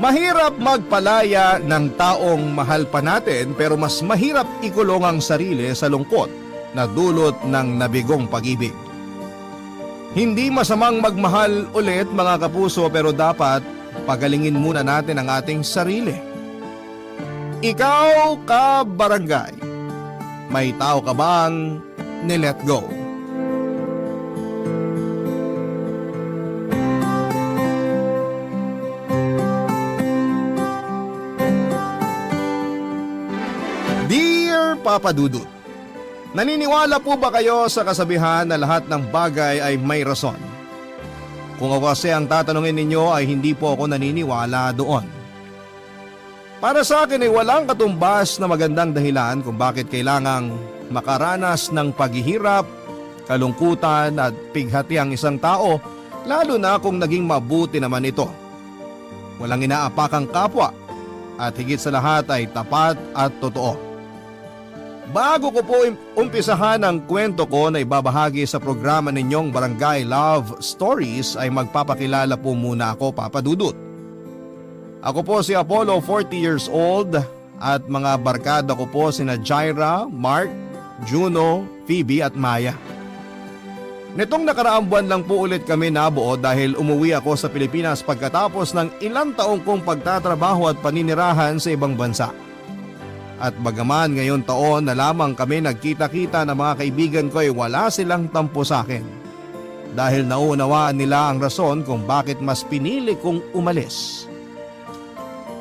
Mahirap magpalaya ng taong mahal pa natin pero mas mahirap ikulong ang sarili sa lungkot na dulot ng nabigong pag-ibig. Hindi masamang magmahal ulit mga kapuso pero dapat pagalingin muna natin ang ating sarili. Ikaw ka barangay, may tao ka bang ni-let go? Dear Papa Dudut, naniniwala po ba kayo sa kasabihan na lahat ng bagay ay may rason? Kung ako kasi ang tatanungin ninyo ay hindi po ako naniniwala doon. Para sa akin ay walang katumbas na magandang dahilan kung bakit kailangang makaranas ng paghihirap, kalungkutan at pighati ang isang tao, lalo na kung naging mabuti naman ito. Walang inaapakang kapwa at higit sa lahat ay tapat at totoo. Bago ko po umpisahan ang kwento ko na ibabahagi sa programa ninyong Barangay Love Stories ay magpapakilala po muna ako, Papa Dudut. Ako po si Apollo, 40 years old at mga barkada ko po sina Jaira, Mark, Juno, Phoebe at Maya. Nitong nakaraang buwan lang po ulit kami nabuo dahil umuwi ako sa Pilipinas pagkatapos ng ilang taong kong pagtatrabaho at paninirahan sa ibang bansa. At bagaman ngayon taon na lamang kami nagkita-kita na mga kaibigan ko ay wala silang tampo sa akin. Dahil naunawaan nila ang rason kung bakit mas pinili kong umalis.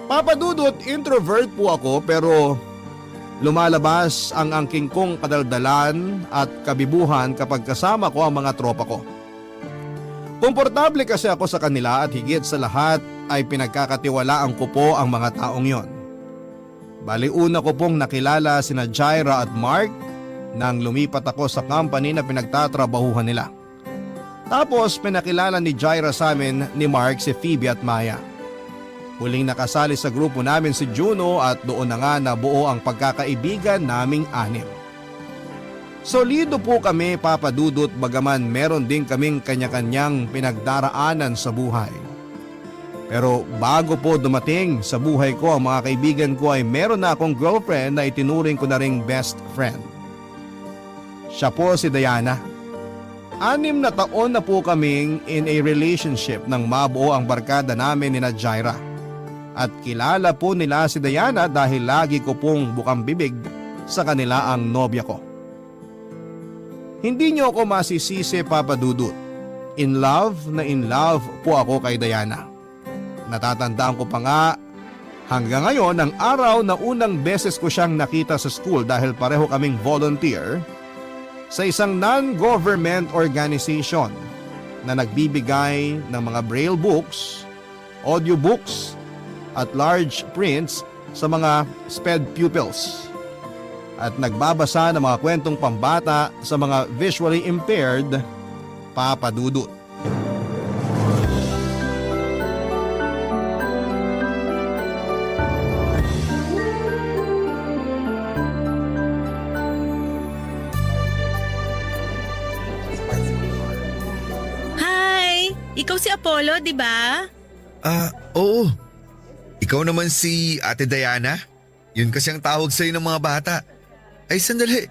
Papa Dudut, introvert po ako pero lumalabas ang angking kong kadaldalan at kabibuhan kapag kasama ko ang mga tropa ko. Komportable kasi ako sa kanila at higit sa lahat ay pinagkakatiwalaan ko po ang mga taong yon. Bali una ko pong nakilala sina Jaira at Mark nang lumipat ako sa company na pinagtatrabahuhan nila. Tapos pinakilala ni Jaira sa amin ni Mark si Phoebe at Maya. Huling nakasali sa grupo namin si Juno at doon na nga nabuo ang pagkakaibigan naming anim. Solido po kami, Papa Dudut, bagaman meron din kaming kanya-kanyang pinagdaraanan sa buhay. Pero bago po dumating sa buhay ko ang mga kaibigan ko ay meron na akong girlfriend na itinuring ko na ring best friend. Siya po si Diana. 6 na taon na po kaming in a relationship nang mabuo ang barkada namin ni Jaira. At kilala po nila si Diana dahil lagi ko pong bukang bibig sa kanila ang nobya ko. Hindi niyo ako masisisi, Papa Dudut. In love po ako kay Diana. Natatandaan ko pa nga hanggang ngayon ang araw na unang beses ko siyang nakita sa school dahil pareho kaming volunteer sa isang non-government organization na nagbibigay ng mga braille books, audiobooks at large prints sa mga SPED pupils at nagbabasa ng mga kwentong pambata sa mga visually impaired, Papa Dudut. Ikaw si Apollo, di ba? Oo. Ikaw naman si Ate Diana? Yun kasi ang tawag sa'yo ng mga bata. Ay sandali,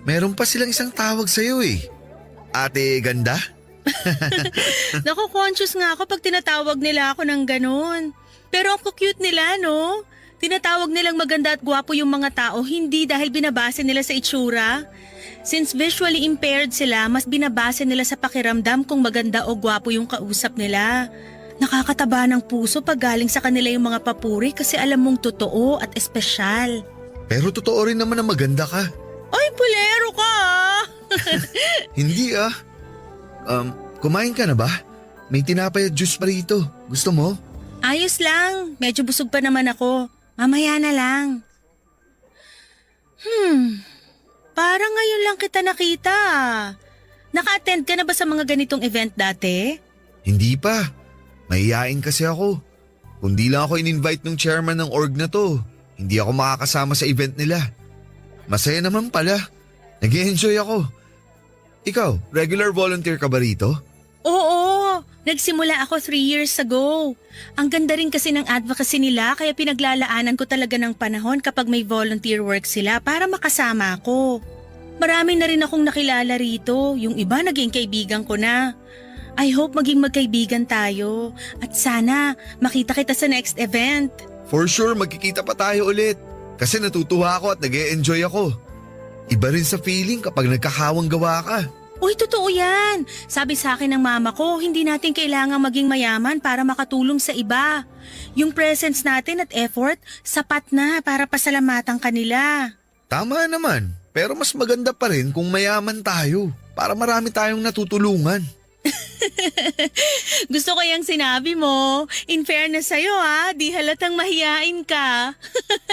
meron pa silang isang tawag sa'yo eh. Ate Ganda? Naku-conscious nga ako pag tinatawag nila ako ng ganun. Pero ang cute nila, no? Tinatawag nilang maganda at gwapo yung mga tao hindi dahil binabase nila sa itsura. Since visually impaired sila, mas binabase nila sa pakiramdam kung maganda o gwapo yung kausap nila. Nakakataba ng puso pag galing sa kanila yung mga papuri kasi alam mong totoo at espesyal. Pero totoo rin naman na maganda ka. Ay, pulero ka ah! Hindi ah. Kumain ka na ba? May tinapay at juice pa rito. Gusto mo? Ayos lang, medyo busog pa naman ako. Mamaya na lang. Parang ngayon lang kita nakita. Naka-attend ka na ba sa mga ganitong event dati? Hindi pa. Mahihain kasi ako. Kundi lang ako in-invite ng chairman ng org na to. Hindi ako makakasama sa event nila. Masaya naman pala. Nag-e-enjoy ako. Ikaw, regular volunteer ka ba rito? Oo, Nagsimula ako 3 years ago. Ang ganda rin kasi ng advocacy nila kaya pinaglalaanan ko talaga ng panahon kapag may volunteer work sila para makasama ako. Marami na rin akong nakilala rito, yung iba naging kaibigan ko na. I hope maging magkaibigan tayo at sana makita kita sa next event. For sure, magkikita pa tayo ulit. Kasi natutuwa ako at nag-e-enjoy ako. Iba rin sa feeling kapag nagkakawang gawa ka. Uy, totoo yan. Sabi sa akin ng mama ko, hindi natin kailangang maging mayaman para makatulong sa iba. Yung presence natin at effort, sapat na para pasalamatan kanila. Tama naman, pero mas maganda pa rin kung mayaman tayo para marami tayong natutulungan. Gusto ko yung sinabi mo. In fairness sa'yo di halatang mahiyain ka.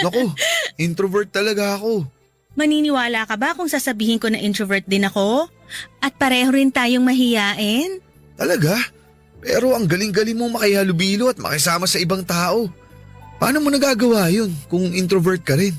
Naku, introvert talaga ako. Maniniwala ka ba kung sasabihin ko na introvert din ako? At pareho rin tayong mahiyain? Talaga? Pero ang galing-galing mo makihalubilo at makisama sa ibang tao. Paano mo nagagawa yun kung introvert ka rin?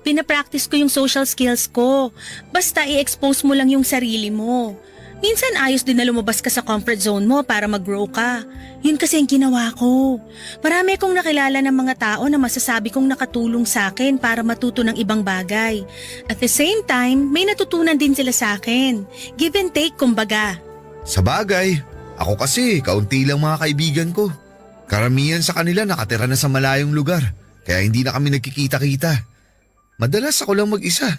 Pinapractice ko yung social skills ko. Basta i-expose mo lang yung sarili mo. Minsan ayos din na lumabas ka sa comfort zone mo para mag-grow ka. Yun kasi ang ginawa ko. Marami akong nakilala ng mga tao na masasabi kong nakatulong sa akin para matuto ng ibang bagay. At the same time, may natutunan din sila sa akin. Give and take kumbaga. Sa bagay, ako kasi kaunti lang mga kaibigan ko. Karamihan sa kanila nakatira na sa malayong lugar, kaya hindi na kami nagkikita-kita. Madalas ako lang mag-isa,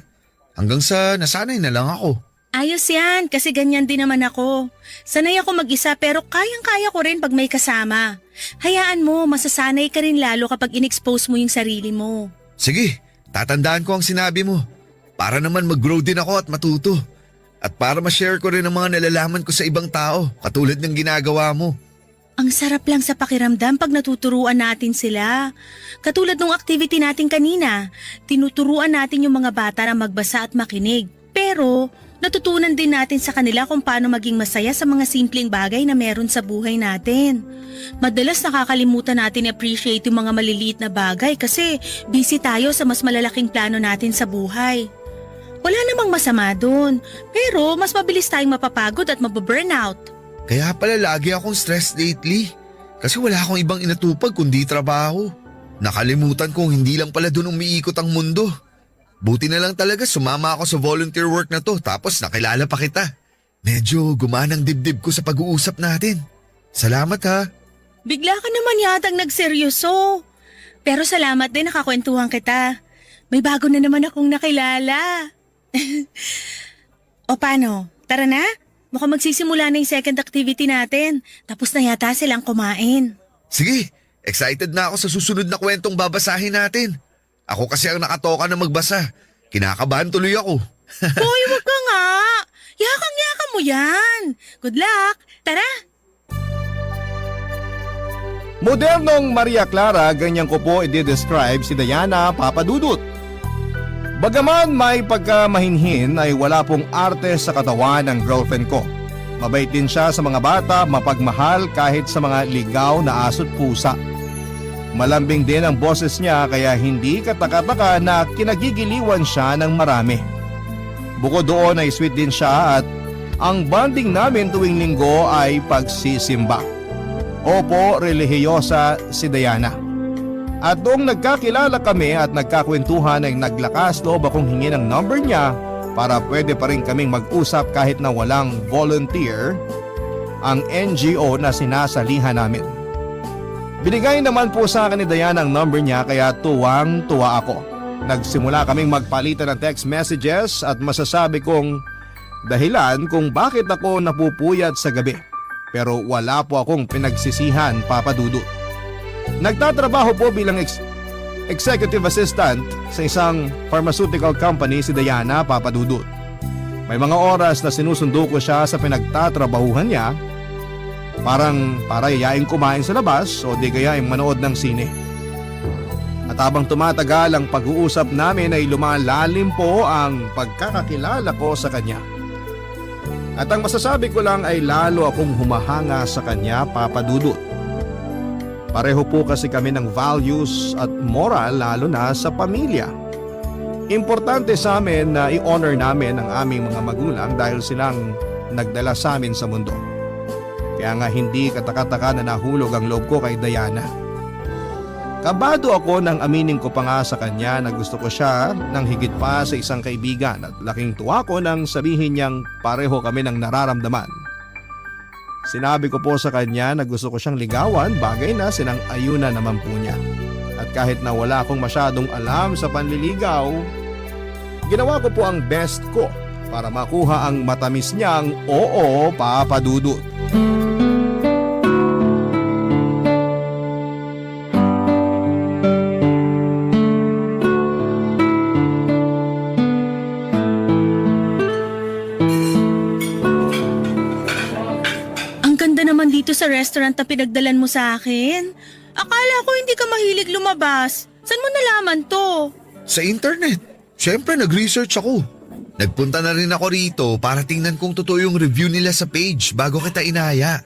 hanggang sa nasanay na lang ako. Ayos yan, kasi ganyan din naman ako. Sanay ako mag-isa pero kayang-kaya ko rin pag may kasama. Hayaan mo, masasanay ka rin lalo kapag in-expose mo yung sarili mo. Sige, tatandaan ko ang sinabi mo. Para naman mag-grow din ako at matuto. At para ma-share ko rin ang mga nalalaman ko sa ibang tao, katulad ng ginagawa mo. Ang sarap lang sa pakiramdam pag natuturuan natin sila. Katulad ng activity natin kanina, tinuturuan natin yung mga bata na magbasa at makinig. Pero natutunan din natin sa kanila kung paano maging masaya sa mga simpleng bagay na meron sa buhay natin. Madalas nakakalimutan natin i-appreciate yung mga maliliit na bagay kasi busy tayo sa mas malalaking plano natin sa buhay. Wala namang masama dun, pero mas mabilis tayong mapapagod at mababurnout. Kaya pala lagi akong stressed lately. Kasi wala akong ibang inatupag kundi trabaho. Nakalimutan kong hindi lang pala dun umiikot ang mundo. Buti na lang talaga sumama ako sa volunteer work na to tapos nakilala pa kita. Medyo gumanang dibdib ko sa pag-uusap natin. Salamat ha. Bigla ka naman yatang nagseryoso. Pero salamat din nakakwentuhan kita. May bago na naman akong nakilala. O paano? Tara na? Mukhang magsisimula na yung second activity natin. Tapos na yata silang kumain. Sige, excited na ako sa susunod na kwentong babasahin natin. Ako kasi ang nakatoka na magbasa. Kinakabahan tuloy ako. Hoy, wag ka nga. Yakang-yaka mo yan. Good luck. Tara. Modernong Maria Clara, ganyan ko po i-describe si Diana Papadudut. Bagaman may pagkamahinhin ay wala pong arte sa katawan ng girlfriend ko. Mabait din siya sa mga bata, mapagmahal kahit sa mga ligaw na aso't pusa. Malambing din ang boses niya kaya hindi kataka-taka na kinagigiliwan siya ng marami. Bukod doon ay sweet din siya at ang bonding namin tuwing linggo ay pagsisimba. Opo, relihiyosa si Diana. At noong nagkakilala kami at nagkakwentuhan ay naglakas loob akong hingin ang number niya para pwede pa rin kaming mag-usap kahit na walang volunteer ang NGO na sinasalihan namin. Binigay naman po sa akin ni Diana ang number niya kaya tuwang-tuwa ako. Nagsimula kaming magpalitan ng text messages at masasabi kong dahilan kung bakit ako napupuyat sa gabi. Pero wala po akong pinagsisihan, Papa Dudut. Nagtatrabaho po bilang executive assistant sa isang pharmaceutical company si Diana, Papa Dudut. May mga oras na sinusundo ko siya sa pinagtatrabahuhan niya, parang para yayain kumain sa labas o di kaya ay manood ng sine. At habang tumatagal ang pag-uusap namin ay lumalalim po ang pagkakakilala ko sa kanya. At ang masasabi ko lang ay lalo akong humahanga sa kanya, Papa Dudut. Pareho po kasi kami ng values at moral lalo na sa pamilya. Importante sa amin na i-honor namin ang aming mga magulang dahil silang nagdala sa amin sa mundo. Kaya nga hindi katakataka na nahulog ang loob ko kay Diana. Kabado ako nang aminin ko pa nga sa kanya na gusto ko siya ng higit pa sa isang kaibigan at laking tuwa ko nang sabihin niyang pareho kami ng nararamdaman. Sinabi ko po sa kanya na gusto ko siyang ligawan, bagay na sinang-ayunan naman po niya. At kahit na wala akong masyadong alam sa panliligaw, ginawa ko po ang best ko para makuha ang matamis niyang oo, Papa Dudut. Ang ganda naman dito sa restaurant na pinagdalan mo sa akin. Akala ko hindi ka mahilig lumabas. Saan mo nalaman to? Sa internet. Siyempre nag-research ako. Nagpunta na rin ako rito para tingnan kung totoo yung review nila sa page bago kita inaya.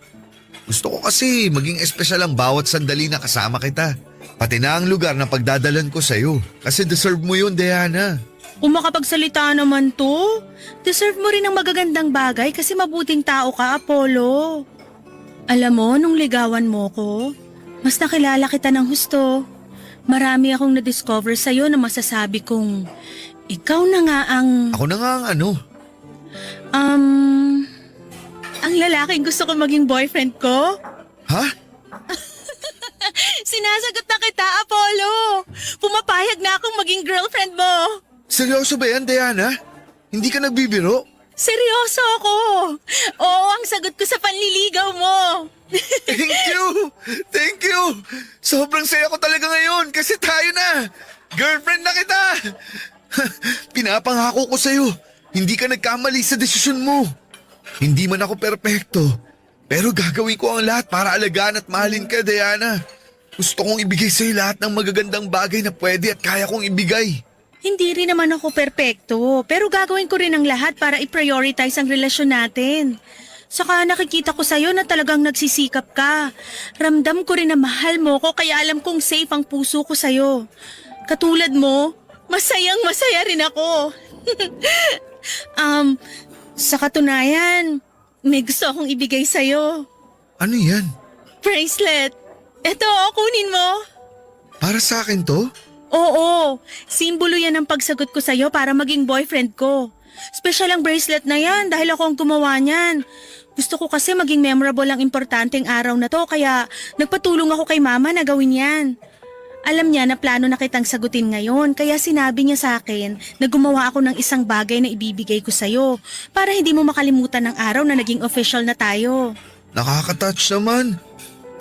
Gusto ko kasi maging espesyal ang bawat sandali na kasama kita. Pati na ang lugar na pagdadalan ko sa'yo. Kasi deserve mo yun, Diana. Kung makapagsalita naman to, deserve mo rin ng magagandang bagay kasi mabuting tao ka, Apollo. Alam mo, nung ligawan mo ko, mas nakilala kita ng husto. Marami akong na-discover sa'yo na masasabi kong ikaw na nga ang… Ako na nga ang ano. Ang lalaking gusto ko maging boyfriend ko? Ha? Sinasagot na kita, Apollo. Pumapayag na akong maging girlfriend mo. Seryoso ba yan, Diana? Hindi ka nagbibiro? Seryoso ako. Oo, ang sagot ko sa panliligaw mo. Thank you! Thank you! Sobrang saya ko talaga ngayon kasi tayo na! Girlfriend na kita! Pinapangako ko sa'yo, hindi ka nagkamali sa desisyon mo. Hindi man ako perpekto, pero gagawin ko ang lahat para alagaan at mahalin ka, Diana. Gusto kong ibigay sa'yo lahat ng magagandang bagay na pwede at kaya kong ibigay. Hindi rin naman ako perpekto, pero gagawin ko rin ang lahat para i-prioritize ang relasyon natin. Saka nakikita ko sa'yo na talagang nagsisikap ka. Ramdam ko rin na mahal mo ko kaya alam kong safe ang puso ko sa'yo. Katulad mo, masayang masaya rin ako. Sa katunayan, may gusto akong ibigay sa'yo. Ano yan? Bracelet. Eto, kunin mo. Para sa akin to? Oo, simbolo yan ang pagsagot ko sa'yo para maging boyfriend ko. Special ang bracelet na yan dahil ako ang gumawa niyan. Gusto ko kasi maging memorable ang importanteng araw na to kaya nagpatulong ako kay mama na gawin yan. Alam niya na plano na kitang sagutin ngayon kaya sinabi niya sa akin na gumawa ako ng isang bagay na ibibigay ko sa'yo para hindi mo makalimutan ng araw na naging official na tayo. Nakaka-touch naman.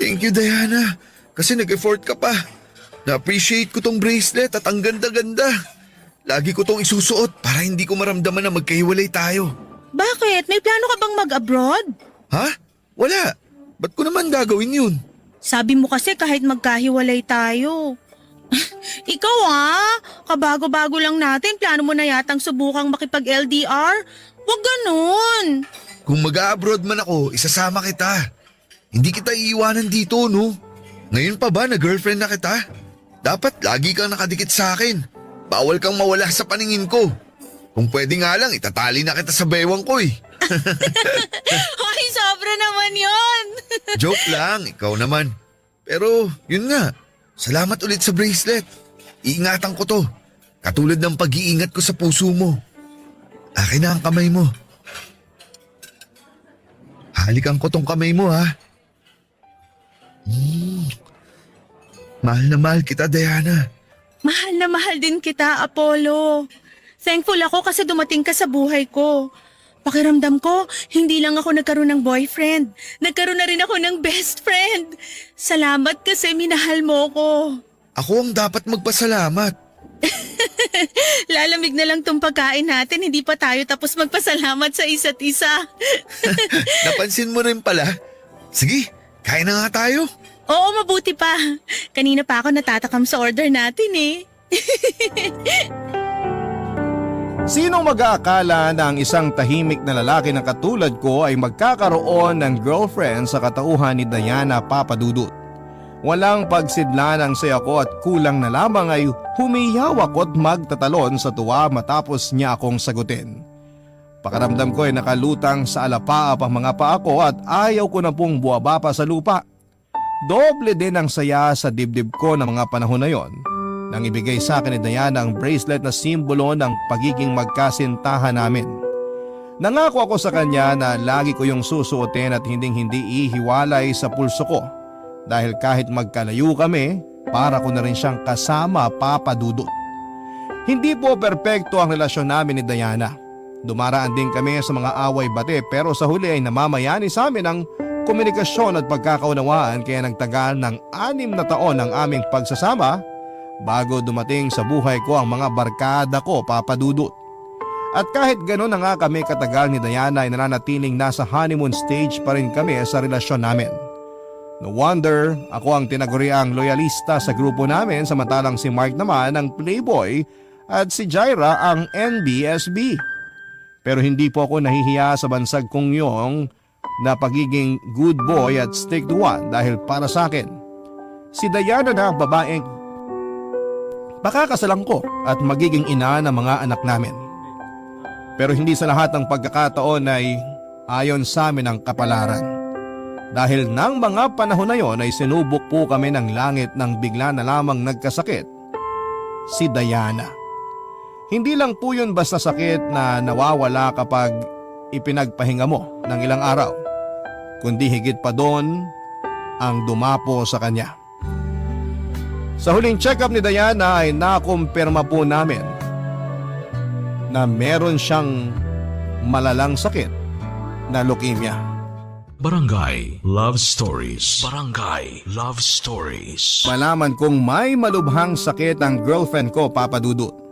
Thank you, Diana. Kasi nag-effort ka pa. Na-appreciate ko tong bracelet at ang ganda-ganda. Lagi ko tong isusuot para hindi ko maramdaman na magkahiwalay tayo. Bakit? May plano ka bang mag-abroad? Ha? Wala. Ba't ko naman gagawin yun? Sabi mo kasi kahit magkahiwalay tayo. Ikaw kabago-bago lang natin, plano mo na yatang subukang makipag-LDR? Huwag ganun. Kung mag-abroad man ako, isasama kita. Hindi kita iiwanan dito, no? Ngayon pa ba na girlfriend na kita? Dapat lagi kang nakadikit sa akin. Bawal kang mawala sa paningin ko. Kung pwede nga lang, itatali na kita sa bewang ko eh. Ay, sobra naman yon. Joke lang, ikaw naman. Pero yun nga, salamat ulit sa bracelet. Iingatan ko to. Katulad ng pag-iingat ko sa puso mo. Akin na ang kamay mo. Halikan ko tong kamay mo, ha? Mahal na mahal kita, Diana. Mahal na mahal din kita, Apollo. Thankful ako kasi dumating ka sa buhay ko. Pakiramdam ko, hindi lang ako nagkaroon ng boyfriend. Nagkaroon na rin ako ng best friend. Salamat kasi minahal mo ko. Ako ang dapat magpasalamat. Lalamig na lang tong pagkain natin, hindi pa tayo tapos magpasalamat sa isa't isa. Napansin mo rin pala. Sige, kain na nga tayo. Oo, mabuti pa. Kanina pa ako natatakam sa order natin eh. Sino mag-aakala na ang isang tahimik na lalaki na katulad ko ay magkakaroon ng girlfriend sa katauhan ni Diana Papadudut? Walang pagsidlan ang saya ko at kulang na lamang ay humiyaw ako't magtatalon sa tuwa matapos niya akong sagutin. Pakiramdam ko ay nakalutang sa alapaap ang mga paa ko at ayaw ko na pong buwaba pa sa lupa. Doble din ang saya sa dibdib ko ng mga panahon na yon nang ibigay sa akin ni Diana ang bracelet na simbolo ng pagiging magkasintahan namin. Nangako ako sa kanya na lagi ko yung susuotin at hindi ihiwalay sa pulso ko dahil kahit magkalayo kami, para ko na rin siyang kasama, Papa Dudut. Hindi po perpekto ang relasyon namin ni Diana. Dumaraan din kami sa mga away-bate pero sa huli ay namamayani sa amin ang komunikasyon at pagkakaunawaan kaya nagtagal ng 6 na taon ang aming pagsasama bago dumating sa buhay ko ang mga barkada ko, Papa Dudut. At kahit gano'n na nga kami katagal ni Diana ay nananatiling nasa honeymoon stage pa rin kami sa relasyon namin. No wonder ako ang tinaguriang loyalista sa grupo namin samantalang si Mark naman ang playboy at si Jaira ang NBSB. Pero hindi po ako nahihiya sa bansag kong yong na pagiging good boy at stick to one dahil para sa akin, si Diana na ang babaeng pakakasalan ko at magiging ina ng mga anak namin. Pero hindi sa lahat ng pagkakataon ay ayon sa amin ang kapalaran. Dahil nang mga panahon na yon ay sinubok po kami ng langit nang bigla na lamang nagkasakit si Diana. Hindi lang po yun basta sakit na nawawala kapag ipinagpahinga mo ng ilang araw, kundi higit pa doon ang dumapo sa kanya. Sa huling check-up ni Diana ay nakumpirma po namin na meron siyang malalang sakit na leukemia. Barangay Love Stories. Barangay Love Stories. Malaman kong may malubhang sakit ang girlfriend ko, Papa Dudut.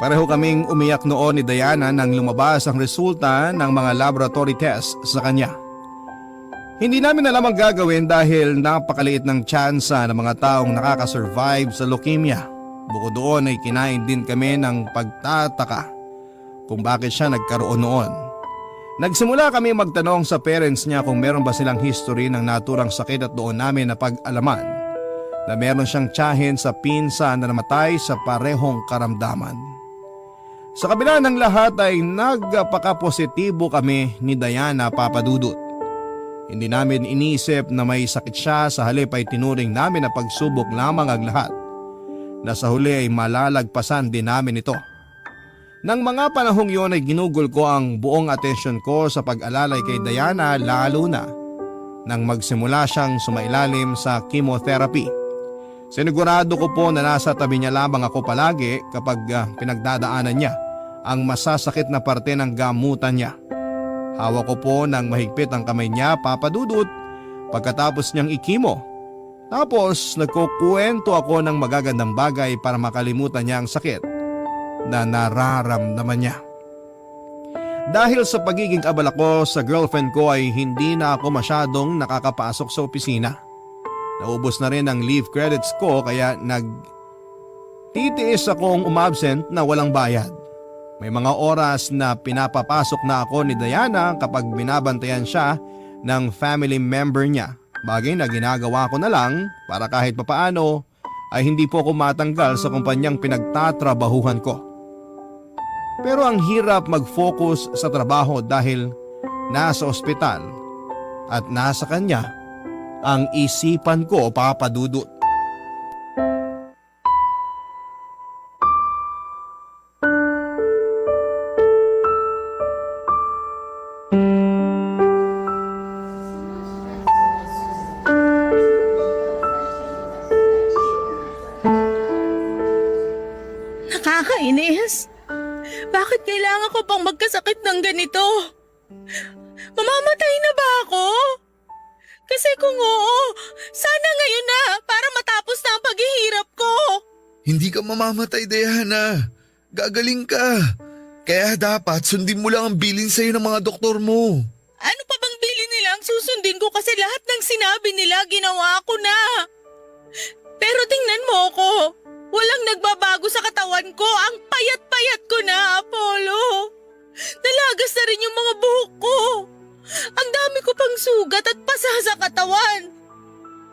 Pareho kaming umiyak noon ni Diana nang lumabas ang resulta ng mga laboratory tests sa kanya. Hindi namin alam ang gagawin dahil napakaliit ng tsansa ng mga taong nakakasurvive sa leukemia. Bukod doon ay kinain din kami ng pagtataka kung bakit siya nagkaroon noon. Nagsimula kami magtanong sa parents niya kung meron ba silang history ng naturang sakit at doon namin napag-alaman na meron siyang tiyahin sa pinsan na namatay sa parehong karamdaman. Sa kabila ng lahat ay nagpaka-positibo kami ni Diana, Papa Dudut. Hindi namin inisip na may sakit siya, sa halip ay tinuring namin na pagsubok lamang ang lahat na sa huli ay malalagpasan din namin ito. Nang mga panahong yon ay ginugol ko ang buong atensyon ko sa pag-alalay kay Diana, lalo na nang magsimula siyang sumailalim sa chemotherapy. Sinigurado ko po na nasa tabi niya lamang ako palagi kapag pinagdadaanan niya ang masasakit na parte ng gamutan niya. Hawak ko po ng mahigpit ang kamay niya, Papa Dudut, pagkatapos niyang ikimo. Tapos nagkukwento ako ng magagandang bagay para makalimutan niya ang sakit na nararamdaman niya. Dahil sa pagiging abala ko sa girlfriend ko ay hindi na ako masyadong nakakapasok sa opisina. Naubos na rin ang leave credits ko kaya nagtitiis akong umabsent na walang bayad. May mga oras na pinapapasok na ako ni Diana kapag binabantayan siya ng family member niya. Bagay na ginagawa ko na lang para kahit papaano ay hindi po ako matanggal sa kumpanyang pinagtatrabahuhan ko. Pero ang hirap mag-focus sa trabaho dahil nasa ospital at nasa kanya ang isipan ko, Papa Dudut. Nakakainis. Bakit kailangan ko pang magkasakit ng ganito? Mamamatay na ba ako? Kasi kung oo, sana ngayon na para matapos na ang paghihirap ko. Hindi ka mamamatay, Diana. Gagaling ka. Kaya dapat sundin mo lang ang bilin sa'yo ng mga doktor mo. Ano pa bang bilin nila ang susundin ko kasi lahat ng sinabi nila ginawa ko na. Pero tingnan mo ako. Walang nagbabago sa katawan ko. Ang payat-payat ko na, Apollo. Nalagas na rin yung mga buhok ko. Ang dami ko pang sugat at pasa sa katawan.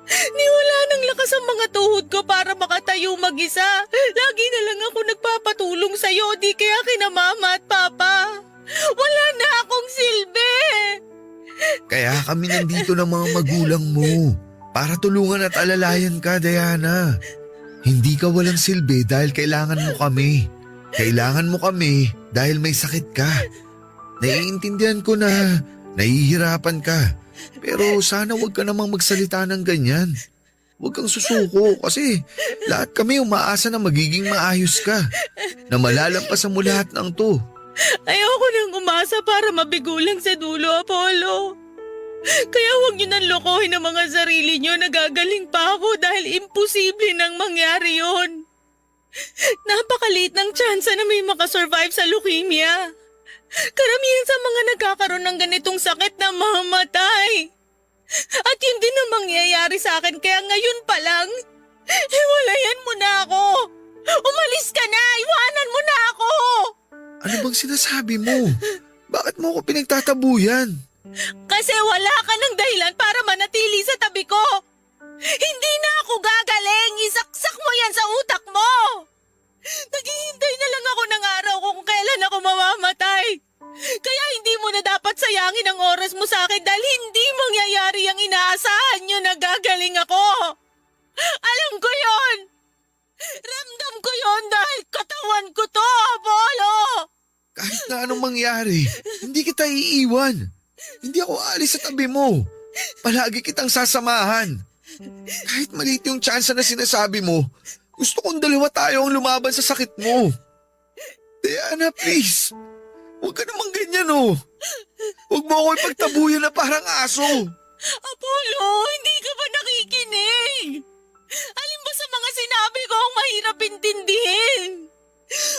Niwala ng lakas ang mga tuhod ko para makatayo mag-isa. Lagi na lang ako nagpapatulong sa'yo, di kaya kina Mama at Papa. Wala na akong silbi. Kaya kami nandito ng mga magulang mo para tulungan at alalayan ka, Diana. Hindi ka walang silbi dahil kailangan mo kami. Kailangan mo kami dahil may sakit ka. Naiintindihan ko na nahihirapan ka. Pero sana huwag ka namang magsalita ng ganyan. Huwag kang susuko kasi lahat kami umaasa na magiging maayos ka. Na malalampasan mo lahat ng to. Ayoko nang umasa para mabigo lang sa dulo, Apollo. Kaya huwag niyo nang lokohin ang mga sarili niyo. Nagagaling pa ako dahil imposible nang mangyari yon. Napakaliit ng tsansa na may makasurvive sa leukemia. Karamihan sa mga nagkakaroon ng ganitong sakit na mamatay. At yun din ang mangyayari sa akin kaya ngayon pa lang, hiwalayan mo na ako. Umalis ka na, iwanan mo na ako. Ano bang sinasabi mo? Bakit mo ako pinagtatabuyan? Kasi wala ka ng dahilan para manatili sa tabi ko. Hindi na ako gagaling, isaksak mo yan sa utak mo. Naghihintay na lang ako ng araw kung kailan ako mamamatay. Kaya hindi mo na dapat sayangin ang oras mo sa akin dahil hindi mangyayari ang inaasahan nyo na gagaling ako. Alam ko yon. Ramdam ko yon dahil katawan ko to, Apollo. Kahit na anong mangyari, hindi kita iiwan. Hindi ako aalis sa tabi mo. Palagi kitang sasamahan. Kahit maliit yung tsansa na sinasabi mo, gusto kong dalawa tayo ang lumaban sa sakit mo. Diana, please. Huwag ka naman ganyan, oh. Huwag mo ako ipagtabuyan na parang aso. Apollo, hindi ka ba nakikinig? Alin ba sa mga sinabi ko ang mahirap intindihin?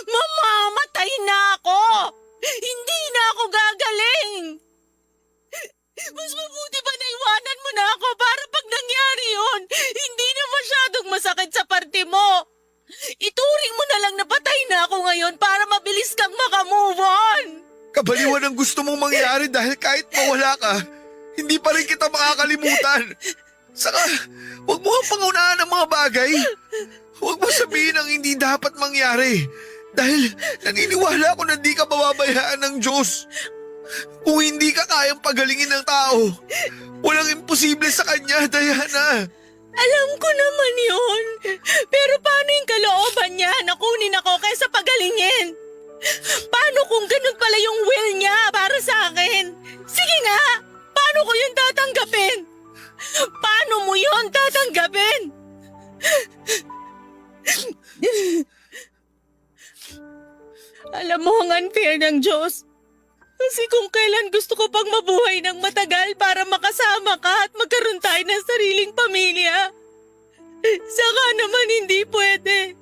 Mamamatay na ako! Hindi na ako gagaling! Mas mabuti ba na iwanan mo na ako para pag nangyari yun, hindi na masyadong masakit sa parte mo. Ituring mo na lang na patay na ako ngayon para mabilis kang makamove on. Kabaliwan ang gusto mong mangyari dahil kahit mawala ka, hindi pa rin kita makakalimutan. Saka, huwag mo kang pangunahan ng mga bagay. Huwag mo sabihin ang hindi dapat mangyari. Dahil naniniwala ako na di ka mababayaan ng Diyos. Kung hindi ka kayang pagalingin ng tao, walang imposible sa Kanya, Diana. Alam ko naman yun. Pero paano yung kalooban niya na kunin ako kaysa pagalingin? Paano kung ganun pala yung will niya para sa akin? Sige nga, paano ko yun tatanggapin? Paano mo yun tatanggapin? Alam mo ang unfair ng Diyos. Kasi kung kailan gusto ko pang mabuhay ng matagal para makasama ka at magkaroon tayo ng sariling pamilya. Saka naman hindi pwede.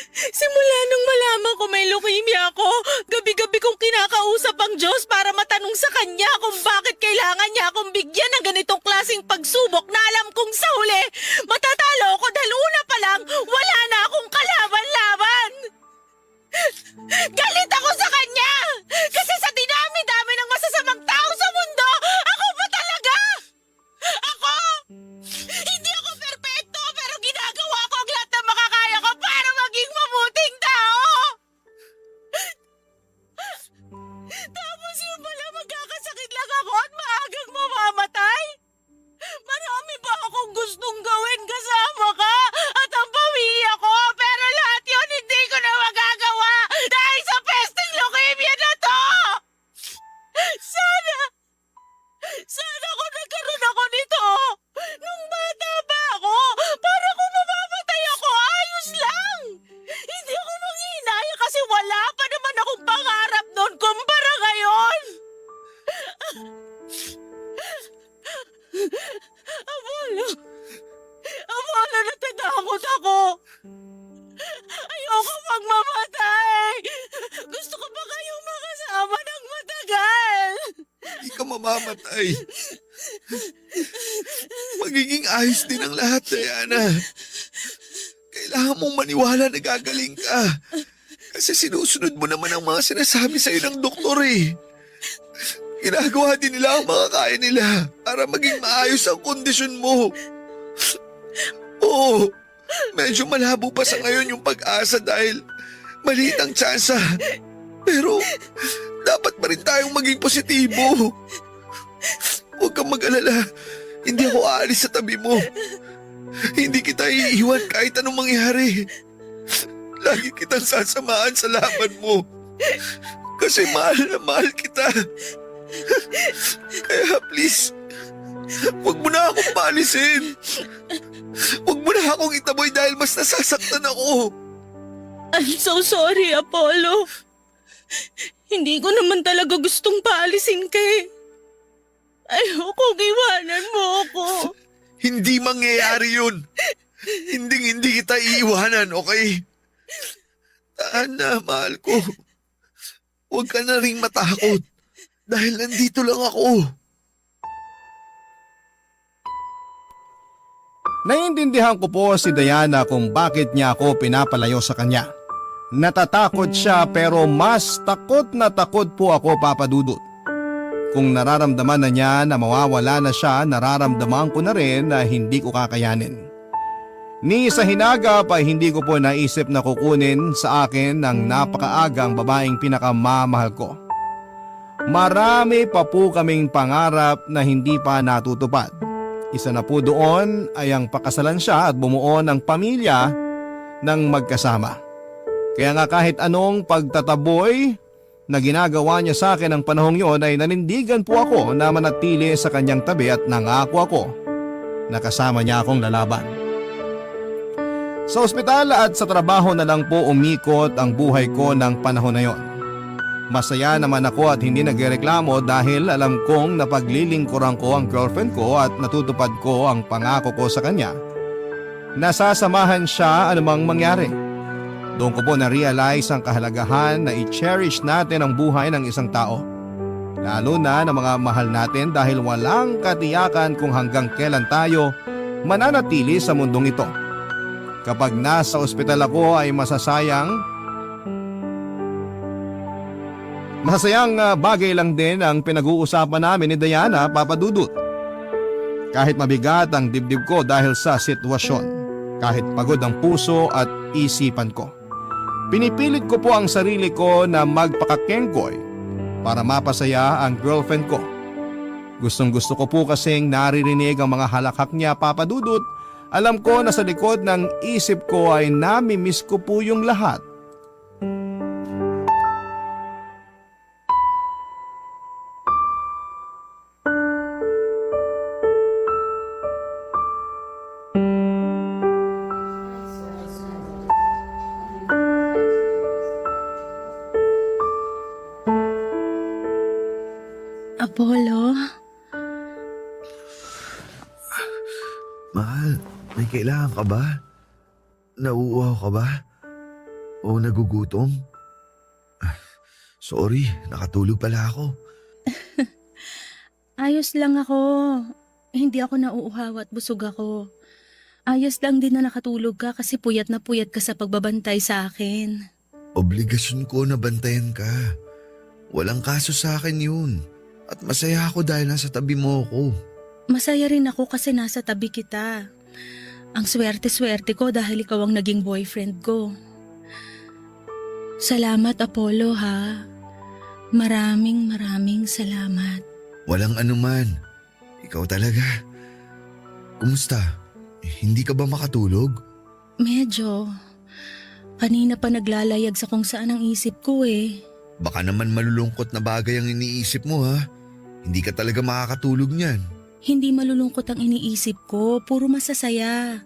Simula nung malaman ko may leukemia ako, gabi-gabi kong kinakausap ang Diyos para matanong sa Kanya kung bakit kailangan niya akong bigyan ng ganitong klaseng pagsubok na alam kong sa huli, matatalo ako dahil una pa lang, wala na akong kalaban-laban. Galit ako sa Kanya! Kasi sa dinami-dami ng masasamang tao sa mundo, ako pa talaga! Ako! Hindi ako perpekto pero ginagawa ko ang lahat ng makakaya ko para maging mabuting tao! Tapos yun pala magkakasakit lang ako at maagang mamamatay? Marami pa akong gustong gawin kasama ka at ang pamilya ko pero lahat yun hindi ko na magagawa dahil sa pesteng leukemia na to! Sana kung nagkaroon ako nito nung bata pa ako para kung mamamatay ako ayos lang! Hindi ako manghihinaya kasi wala pa naman akong pangarap noon kumpara ngayon! Apollo, natatakot ako. Ayoko magmamatay. Gusto ko pa kayong makasama ng matagal. Hindi ka mamamatay. Magiging ayos din ang lahat, Diana. Kailangan mong maniwala na gagaling ka. Kasi sinusunod mo naman ang mga sinasabi sa'yo ng doktor eh. Ginagawa din nila ang mga kaya nila para maging maayos ang kondisyon mo. Oo, medyo malabo pa sa ngayon yung pag-asa dahil maliit ang tsansa. Pero dapat pa rin tayong maging positibo. Huwag kang mag-alala. Hindi ako aalis sa tabi mo. Hindi kita iiwan kahit anong mangyari. Lagi kitang sasamaan sa laban mo. Kasi mahal na mahal kita. Kaya please, huwag mo na akong paalisin. Huwag mo na akong itaboy dahil mas nasasaktan ako. I'm so sorry, Apollo. Hindi ko naman talaga gustong paalisin ka eh. Ayoko, iwanan mo ako. Hindi mangyayari yun. Hindi kita iiwanan, okay? Taan na, mahal ko. Huwag ka na ring matakot. Dahil nandito lang ako. Naiintindihan ko po si Diana kung bakit niya ako pinapalayo sa kanya. Natatakot siya pero mas takot na takot po ako, Papa Dudut. Kung nararamdaman na niya na mawawala na siya, nararamdaman ko na rin na hindi ko kakayanin. Ni sa hinagap ay hindi ko po naisip na kukunin sa akin ng napakaagang babaeng pinakamamahal ko. Marami pa po kaming pangarap na hindi pa natutupad. Isa na po doon ay ang pakasalan siya at bumuo ng pamilya ng magkasama. Kaya nga kahit anong pagtataboy na ginagawa niya sa akin ng panahong yon ay nanindigan po ako na manatili sa kanyang tabi at nangako ako na kasama niya akong lalaban. Sa ospital at sa trabaho na lang po umikot ang buhay ko ng panahon na yon. Masaya naman ako at hindi nagreklamo dahil alam kong napaglilingkuran ko ang girlfriend ko at natutupad ko ang pangako ko sa kanya. Nasasamahan siya anumang mangyari. Doon ko po na-realize ang kahalagahan na i-cherish natin ang buhay ng isang tao. Lalo na ng mga mahal natin dahil walang katiyakan kung hanggang kailan tayo mananatili sa mundong ito. Kapag nasa ospital ako ay masasayang bagay lang din ang pinag-uusapan namin ni Diana, Papa Dudut. Kahit mabigat ang dibdib ko dahil sa sitwasyon, kahit pagod ang puso at isipan ko. Pinipilit ko po ang sarili ko na magpakakengkoy para mapasaya ang girlfriend ko. Gustong gusto ko po kasing naririnig ang mga halakhak niya, Papa Dudut. Alam ko na sa likod ng isip ko ay nami-miss ko po yung lahat. Apollo? Mahal, may kailangan ka ba? Nauuhaw ka ba? O nagugutom? Sorry, nakatulog pala ako. Ayos lang ako. Hindi ako nauuhaw at busog ako. Ayos lang din na nakatulog ka kasi puyat ka sa pagbabantay sa akin. Obligasyon ko na bantayan ka. Walang kaso sa akin yun. At masaya ako dahil nasa tabi mo ako. Masaya rin ako kasi nasa tabi kita. Ang swerte-swerte ko dahil ikaw ang naging boyfriend ko. Salamat, Apollo, ha. Maraming salamat. Walang anuman. Ikaw talaga. Kumusta? Hindi ka ba makatulog? Medyo. Kanina pa naglalayag sa kung saan ang isip ko eh. Baka naman malulungkot na bagay ang iniisip mo ha. Hindi ka talaga makakatulog niyan. Hindi malulungkot ang iniisip ko, puro masasaya.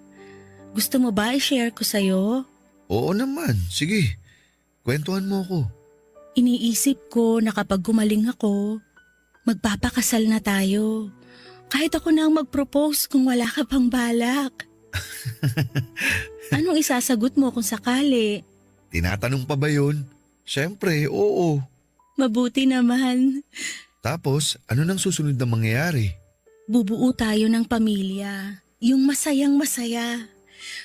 Gusto mo ba i-share ko sa'yo? Oo naman, sige. Kwentuhan mo ako. Iniisip ko na kapag gumaling ako, magpapakasal na tayo. Kahit ako na ang mag-propose kung wala ka pang balak. Anong isasagot mo kung sakali? Tinatanong pa ba yun? Siyempre, oo. Mabuti naman. Tapos, ano nang susunod na mangyayari? Bubuo tayo ng pamilya. Yung masayang masaya.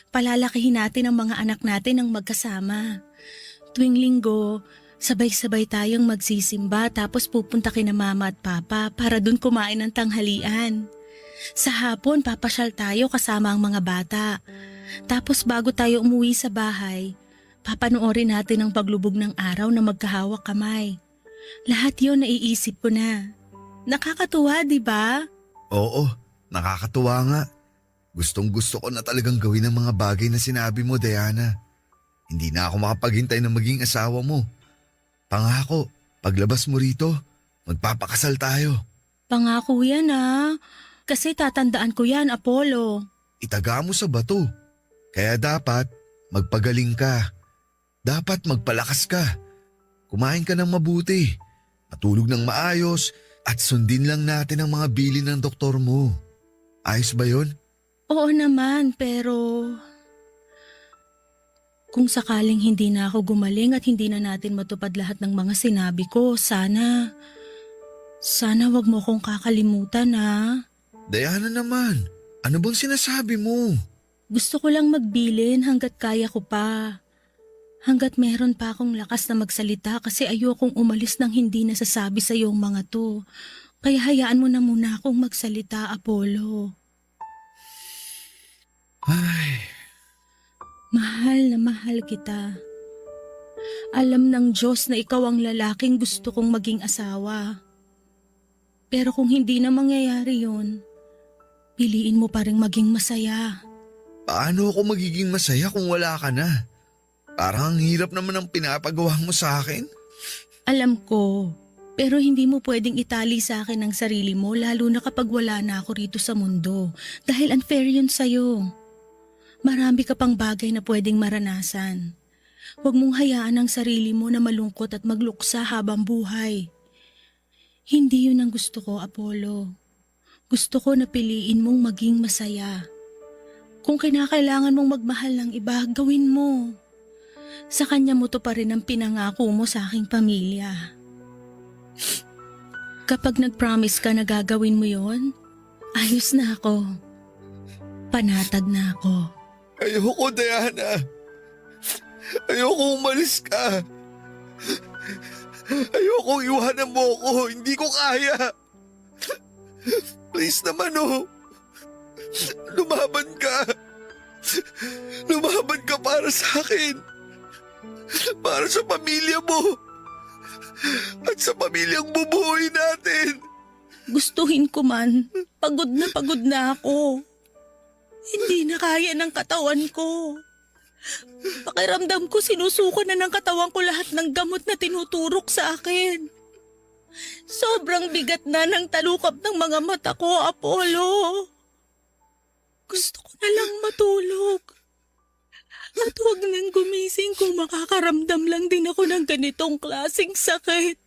Palalakihin natin ang mga anak natin ng magkasama. Tuwing linggo, sabay-sabay tayong magsisimba tapos pupunta kina mama at papa para dun kumain ng tanghalian. Sa hapon, papasyal tayo kasama ang mga bata. Tapos bago tayo umuwi sa bahay, Papanoorin natin ang paglubog ng araw na magkahawak kamay. Lahat yon naiisip ko na. Nakakatuwa, di ba? Oo, nakakatuwa nga. Gustong-gusto ko na talagang gawin ang mga bagay na sinabi mo, Diana. Hindi na ako makapaghintay na maging asawa mo. Pangako, paglabas mo rito, magpapakasal tayo. Pangako yan Kasi tatandaan ko yan, Apollo. Itaga mo sa bato. Kaya dapat magpagaling ka. Dapat magpalakas ka. Kumain ka ng mabuti. Matulog ng maayos at sundin lang natin ang mga bilin ng doktor mo. Ayos ba yun? Oo naman, pero kung sakaling hindi na ako gumaling at hindi na natin matupad lahat ng mga sinabi ko, sana wag mo akong kakalimutan Diana naman, ano bang sinasabi mo? Gusto ko lang magbilin hanggat kaya ko pa. Hanggat meron pa akong lakas na magsalita kasi ayokong umalis nang hindi nasasabi sa iyong mga to. Kaya hayaan mo na muna akong magsalita, Apollo. Ay, Mahal na mahal kita. Alam ng Diyos na ikaw ang lalaking gusto kong maging asawa. Pero kung hindi na mangyayari yun, piliin mo pa rin maging masaya. paano ako magiging masaya kung wala ka na? Parang ang hirap naman ang pinapagawa mo sa akin. Alam ko, pero hindi mo pwedeng itali sa akin ang sarili mo lalo na kapag wala na ako rito sa mundo. Dahil unfair yun sa'yo. Marami ka pang bagay na pwedeng maranasan. Huwag mong hayaan ang sarili mo na malungkot at magluksa habang buhay. Hindi yun ang gusto ko, Apollo. Gusto ko na piliin mong maging masaya. Kung kinakailangan mong magmahal ng iba, gawin mo. Sa kanya mo to pa rin ang pinangako mo sa aking pamilya. Kapag nag-promise ka na gagawin mo yon, ayos na ako. Panatag na ako. Ayoko, Diana. Ayoko umalis ka. Ayoko iwanan mo ako. Hindi ko kaya. Please naman, Lumaban ka. Lumaban ka para sa akin. Para sa pamilya mo. At sa pamilyang bubuhay natin. Gustuhin ko man, pagod na ako. Hindi na kaya ng katawan ko. Pakiramdam ko sinusuko na ng katawan ko lahat ng gamot na tinuturok sa akin. Sobrang bigat na ng talukap ng mga mata ko, Apollo. Gusto ko na lang matulog. At huwag nang gumising kung makakaramdam lang din ako ng ganitong klaseng sakit.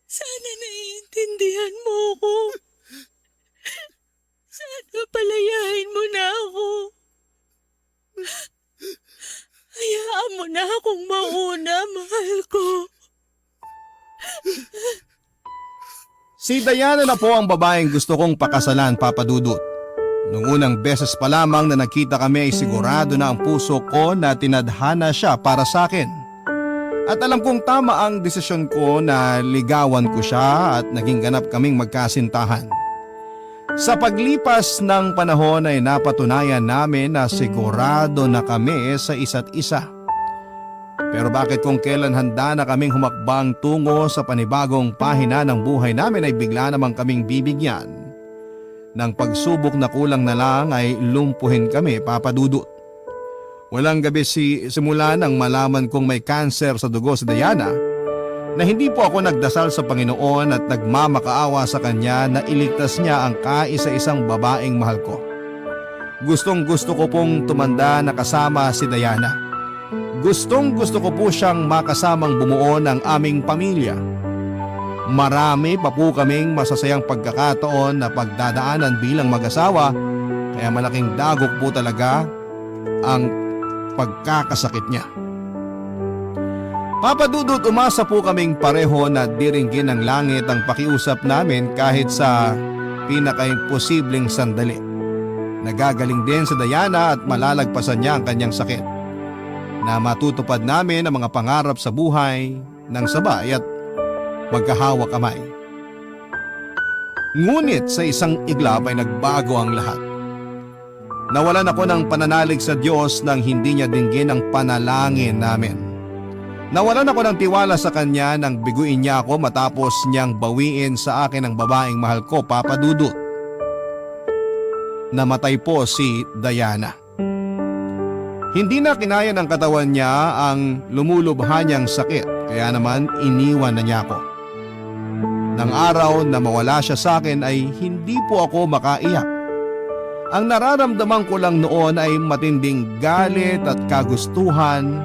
Sana naiintindihan mo ako. Sana palayain mo na ako. Hayaan mo na akong mauna, mahal ko. Si Diana na po ang babaeng gusto kong pakasalan, Papa Dudut. Nung unang beses pa lamang na nakita kami ay sigurado na ang puso ko na tinadhana siya para sa akin. At alam kong tama ang desisyon ko na ligawan ko siya at naging ganap kaming magkasintahan. Sa paglipas ng panahon ay napatunayan namin na sigurado na kami sa isa't isa. Pero bakit kung kailan handa na kaming humakbang tungo sa panibagong pahina ng buhay namin ay bigla namang kaming bibigyan ng pagsubok na kulang na lang ay lumpuhin kami, Papa Dudut. Walang gabi simula nang malaman kong may cancer sa dugo si Diana na hindi po ako nagdasal sa Panginoon at nagmamakaawa sa kanya na iligtas niya ang kaisa-isang babaeng mahal ko. Gustong gusto ko pong tumanda na kasama si Diana. Gustong gusto ko po siyang makasamang bumuo ng aming pamilya. Marami pa po kaming masasayang pagkakataon na pagdadaanan bilang mag-asawa, kaya malaking dagok po talaga ang pagkakasakit niya. Papa Dudut, umasa po kaming pareho na diringgin ng langit ang pakiusap namin kahit sa pinaka-imposibleng sandali. Nagagaling din si Diana at malalagpasan niya ang kanyang sakit. Na matutupad namin ang mga pangarap sa buhay ng sabay at magkahawak kamay. Ngunit sa isang iglap ay nagbago ang lahat. Nawalan ako ng pananalig sa Diyos nang hindi niya dinggin ang panalangin namin. Nawalan ako ng tiwala sa Kanya nang biguin niya ako matapos niyang bawiin sa akin ang babaeng mahal ko, Papa Dudut. Namatay po si Diana. Hindi na kinaya ng katawan niya ang lumulubha niyang sakit, kaya naman iniwan na niya ako. Nang araw na mawala siya sa akin ay hindi po ako makaiyak. Ang nararamdaman ko lang noon ay matinding galit at kagustuhan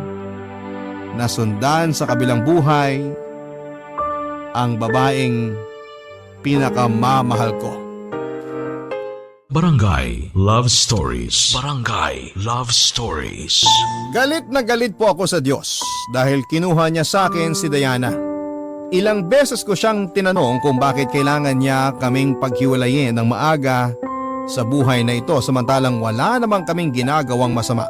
na sundan sa kabilang buhay ang babaeng pinakamamahal ko. Barangay Love Stories. Barangay Love Stories. Galit na galit po ako sa Diyos dahil kinuha niya sa akin si Diana. Ilang beses ko siyang tinanong kung bakit kailangan niya kaming paghiwalayin ng maaga sa buhay na ito samantalang wala namang kaming ginagawang masama.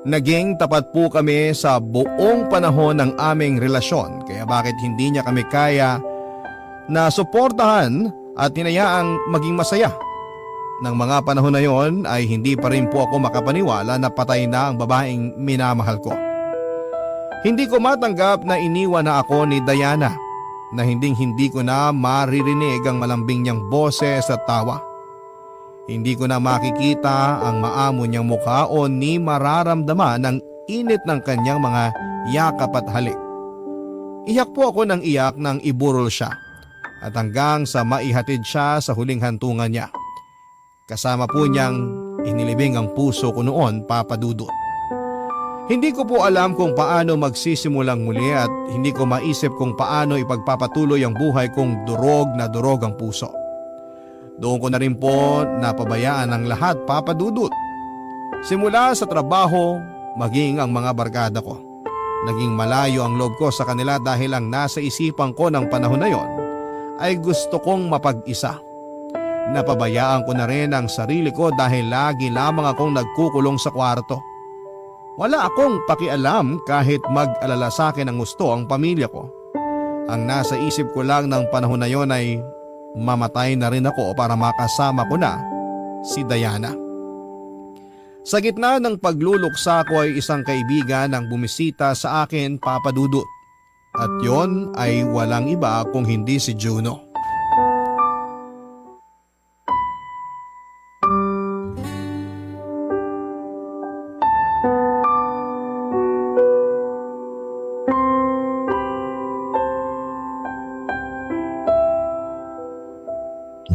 Naging tapat po kami sa buong panahon ng aming relasyon kaya bakit hindi niya kami kaya na suportahan at hinayaang maging masaya. Nang mga panahon na yon ay hindi pa rin po ako makapaniwala na patay na ang babaeng minamahal ko. Hindi ko matanggap na iniwan na ako ni Diana na hindi ko na maririnig ang malambing niyang boses at tawa. Hindi ko na makikita ang maamo niyang mukha o ni mararamdaman ang init ng kanyang mga yakap at halik. Iyak po ako ng iyak nang iburol siya at hanggang sa maihatid siya sa huling hantungan niya. Kasama po niyang inilibing ang puso ko noon, Papa Dudut. Hindi ko po alam kung paano magsisimulang muli at hindi ko maisip kung paano ipagpapatuloy ang buhay kung durog na durog ang puso. Doon ko na rin po napabayaan ang lahat, Papa Dudut. Simula sa trabaho, maging ang mga barkada ko. Naging malayo ang loob ko sa kanila dahil ang nasa isipan ko ng panahon na yon ay gusto kong mapag-isa. Napabayaan ko na rin ang sarili ko dahil lagi lamang akong nagkukulong sa kwarto. Wala akong pakialam kahit mag-alala sa akin ang gusto ang pamilya ko. Ang nasa isip ko lang ng panahon na yon ay mamatay na rin ako para makasama ko na si Diana. Sa gitna ng pagluluksa ko ay isang kaibigan ang bumisita sa akin, Papa Dudut. At yon ay walang iba kung hindi si Juno.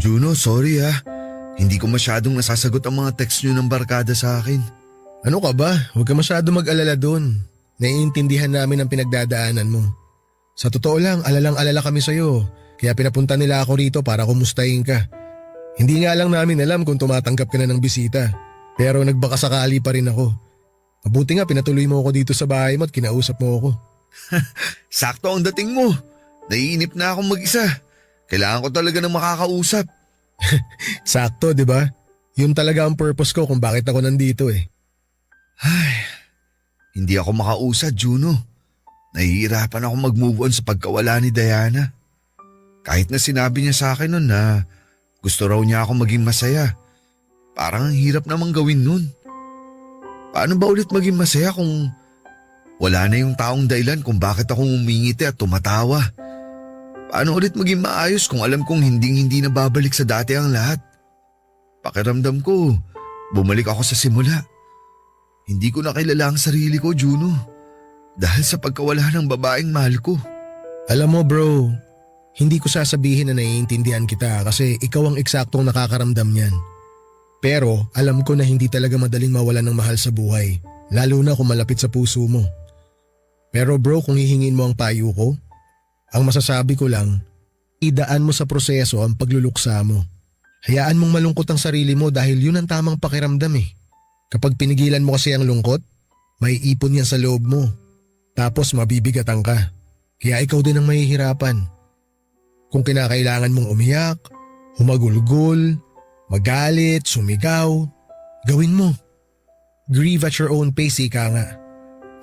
Juno, sorry ah. Hindi ko masyadong nasasagot ang mga text nyo ng barkada sa akin. Ano ka ba? Huwag ka masyado mag-alala dun. Naiintindihan namin ang pinagdadaanan mo. Sa totoo lang, alalang-alala kami sa'yo. Kaya pinapunta nila ako rito para kumustahin ka. Hindi nga lang namin alam kung tumatanggap ka na ng bisita. Pero nagbakasakali pa rin ako. Mabuti nga pinatuloy mo ako dito sa bahay mo at kinausap mo ako. Sakto ang dating mo. Naiinip na akong mag-isa. Kailangan ko talaga ng makakausap. Sakto, di ba? Yun talaga ang purpose ko kung bakit ako nandito eh. Ay, hindi ako makausad, Juno. Nahihirapan ako mag-move on sa pagkawala ni Diana. Kahit na sinabi niya sa akin nun na gusto raw niya ako maging masaya. Parang ang hirap namang gawin nun. Paano ba ulit maging masaya kung wala na yung taong dahilan kung bakit ako umingiti at tumatawa? Paano ulit maging maayos kung alam kong hindi na babalik sa dati ang lahat? Pakiramdam ko, bumalik ako sa simula. Hindi ko na kilala ang sarili ko, Juno. Dahil sa pagkawala ng babaeng mahal ko. Alam mo bro, hindi ko sasabihin na naiintindihan kita kasi ikaw ang eksaktong nakakaramdam niyan. Pero alam ko na hindi talaga madaling mawalan ng mahal sa buhay, lalo na kung malapit sa puso mo. Pero bro, kung hihingin mo ang payo ko, ang masasabi ko lang, idaan mo sa proseso ang pagluluksa mo. Hayaan mong malungkot ang sarili mo dahil yun ang tamang pakiramdam eh. Kapag pinigilan mo kasi ang lungkot, may ipon yan sa loob mo. Tapos mabibigatan ka. Kaya ikaw din ang mahihirapan. Kung kinakailangan mong umiyak, humagulgol, magalit, sumigaw, gawin mo. Grieve at your own pace, ika nga.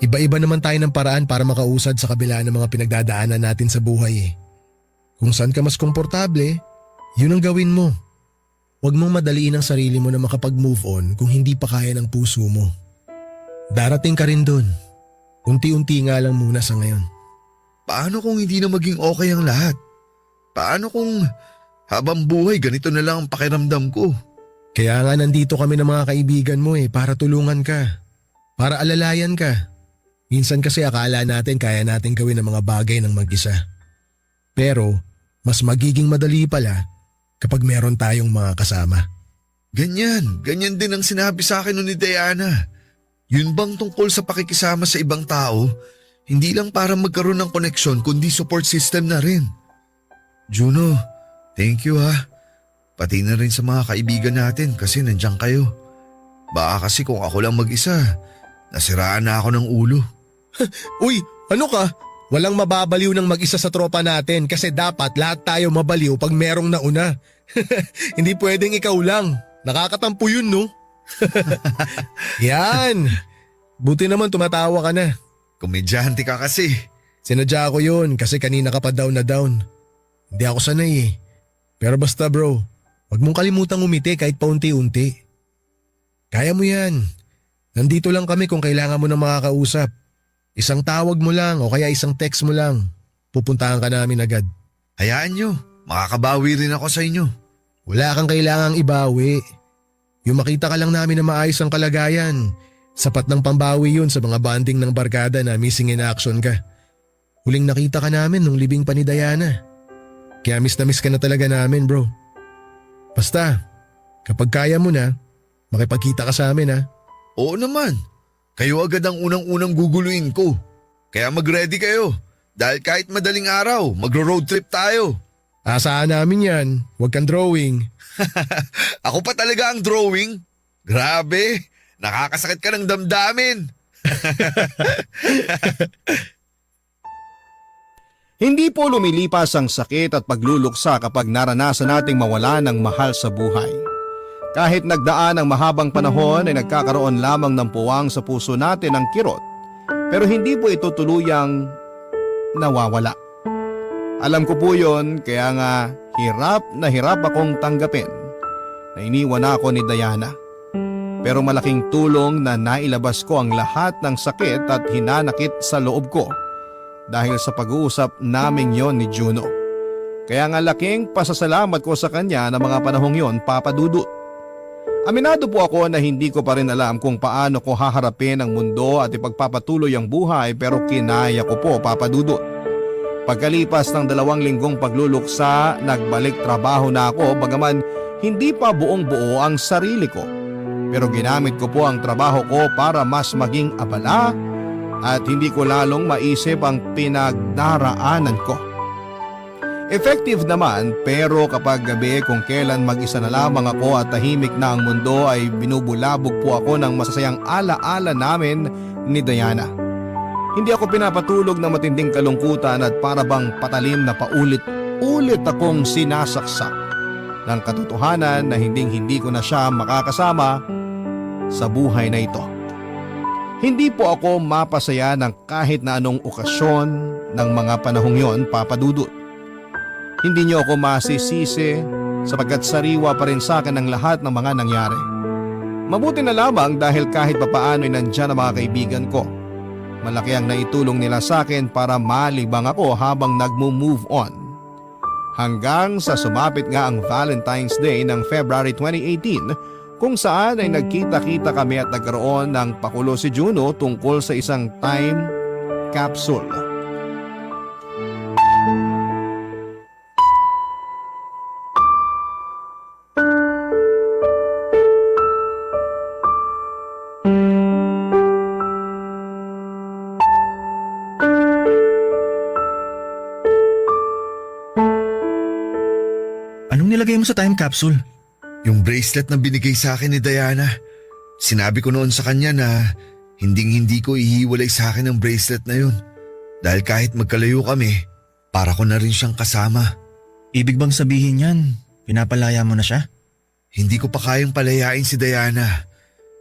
Iba-iba naman tayo ng paraan para makausad sa kabila ng mga pinagdadaanan natin sa buhay eh. Kung saan ka mas komportable, yun ang gawin mo. Huwag mong madaliin ang sarili mo na makapag-move on kung hindi pa kaya ng puso mo. Darating ka rin dun. Unti-unti nga lang muna sa ngayon. Paano kung hindi na maging okay ang lahat? Paano kung habang buhay ganito na lang ang pakiramdam ko? Kaya nga nandito kami ng mga kaibigan mo para tulungan ka. Para alalayan ka. Minsan kasi akala natin kaya natin gawin ang mga bagay ng mag-isa. Pero mas magiging madali pala kapag meron tayong mga kasama. Ganyan din ang sinabi sa akin ni Diana. Yun bang tungkol sa pakikisama sa ibang tao, hindi lang para magkaroon ng koneksyon kundi support system na rin. Juno, thank you ha. Pati na rin sa mga kaibigan natin kasi nandiyan kayo. Baka kasi kung ako lang mag-isa, nasiraan na ako ng ulo. Uy, ano ka? Walang mababaliw ng mag-isa sa tropa natin kasi dapat lahat tayo mabaliw pag merong nauna. Hindi pwedeng ikaw lang. Nakakatampo yun, no? Yan. Buti naman tumatawa ka na. Komedyante ka kasi. Sinadya ko yun kasi kanina ka pa down na down. Hindi ako sanay Pero basta bro, wag mong kalimutang umiti kahit paunti-unti. Kaya mo yan. Nandito lang kami kung kailangan mo ng makakausap. Isang tawag mo lang o kaya isang text mo lang. Pupuntahan ka namin agad. Hayaan nyo, makakabawi rin ako sa inyo. Wala kang kailangang ibawi. Yung makita ka lang namin na maayos ang kalagayan. Sapat ng pambawi yun sa mga banding ng barkada na missing in action ka. Huling nakita ka namin nung libing pa ni Diana. Kaya miss na miss ka na talaga namin bro. Basta, kapag kaya mo na, makipagkita ka sa amin ha. Oo naman. Kayo agad ang unang-unang guguluin ko. Kaya mag-ready kayo. Dahil kahit madaling araw, magro-road trip tayo. Asahan namin yan. Huwag kang drawing. Ako pa talaga ang drawing. Grabe, nakakasakit ka ng damdamin. Hindi po lumilipas ang sakit at pagluluksa kapag naranasan nating mawala ng mahal sa buhay. Kahit nagdaan ang mahabang panahon ay nagkakaroon lamang ng puwang sa puso natin ng kirot, pero hindi po ito tuluyang nawawala. Alam ko po yun, kaya nga hirap akong tanggapin na iniwan ako ni Diana. Pero malaking tulong na nailabas ko ang lahat ng sakit at hinanakit sa loob ko dahil sa pag-uusap naming yon ni Juno. Kaya nga laking pasasalamat ko sa kanya na mga panahong yon, Papa Dudut. Aminado po ako na hindi ko pa rin alam kung paano ko haharapin ang mundo at ipagpapatuloy ang buhay, pero kinaya ko po, Papa Dudut. Pagkalipas ng 2 linggong pagluluksa, nagbalik trabaho na ako bagaman hindi pa buong buo ang sarili ko. Pero ginamit ko po ang trabaho ko para mas maging abala at hindi ko lalong maisip ang pinagdaraanan ko. Effective naman, pero kapag gabi kung kailan mag-isa na lamang ako at tahimik na ang mundo ay binubulabog po ako ng masasayang alaala namin ni Diana. Hindi ako pinapatulog ng matinding kalungkutan at para bang patalim na paulit-ulit akong sinasaksak ng katotohanan na hindi ko na siya makakasama sa buhay na ito. Hindi po ako mapasaya ng kahit na anong okasyon ng mga panahong yon, Papa Dudut. Hindi niyo ako masisisi sapagkat sariwa pa rin sa akin ang lahat ng mga nangyari. Mabuti na lamang dahil kahit papaano ay nandyan ang mga kaibigan ko. Malaki ang naitulong nila sa akin para malibang ako habang nagmo-move on. Hanggang sa sumapit nga ang Valentine's Day ng February 2018 kung saan ay nagkita-kita kami at nagkaroon ng pakulo si Juno tungkol sa isang time capsule. Anong nilagay mo sa time capsule? Yung bracelet na binigay sa akin ni Diana. Sinabi ko noon sa kanya na hindi ko ihiwalay sa akin ang bracelet na yun. Dahil kahit magkalayo kami, para ko na rin siyang kasama. Ibig bang sabihin yan, pinapalaya mo na siya? Hindi ko pa kayang palayain si Diana.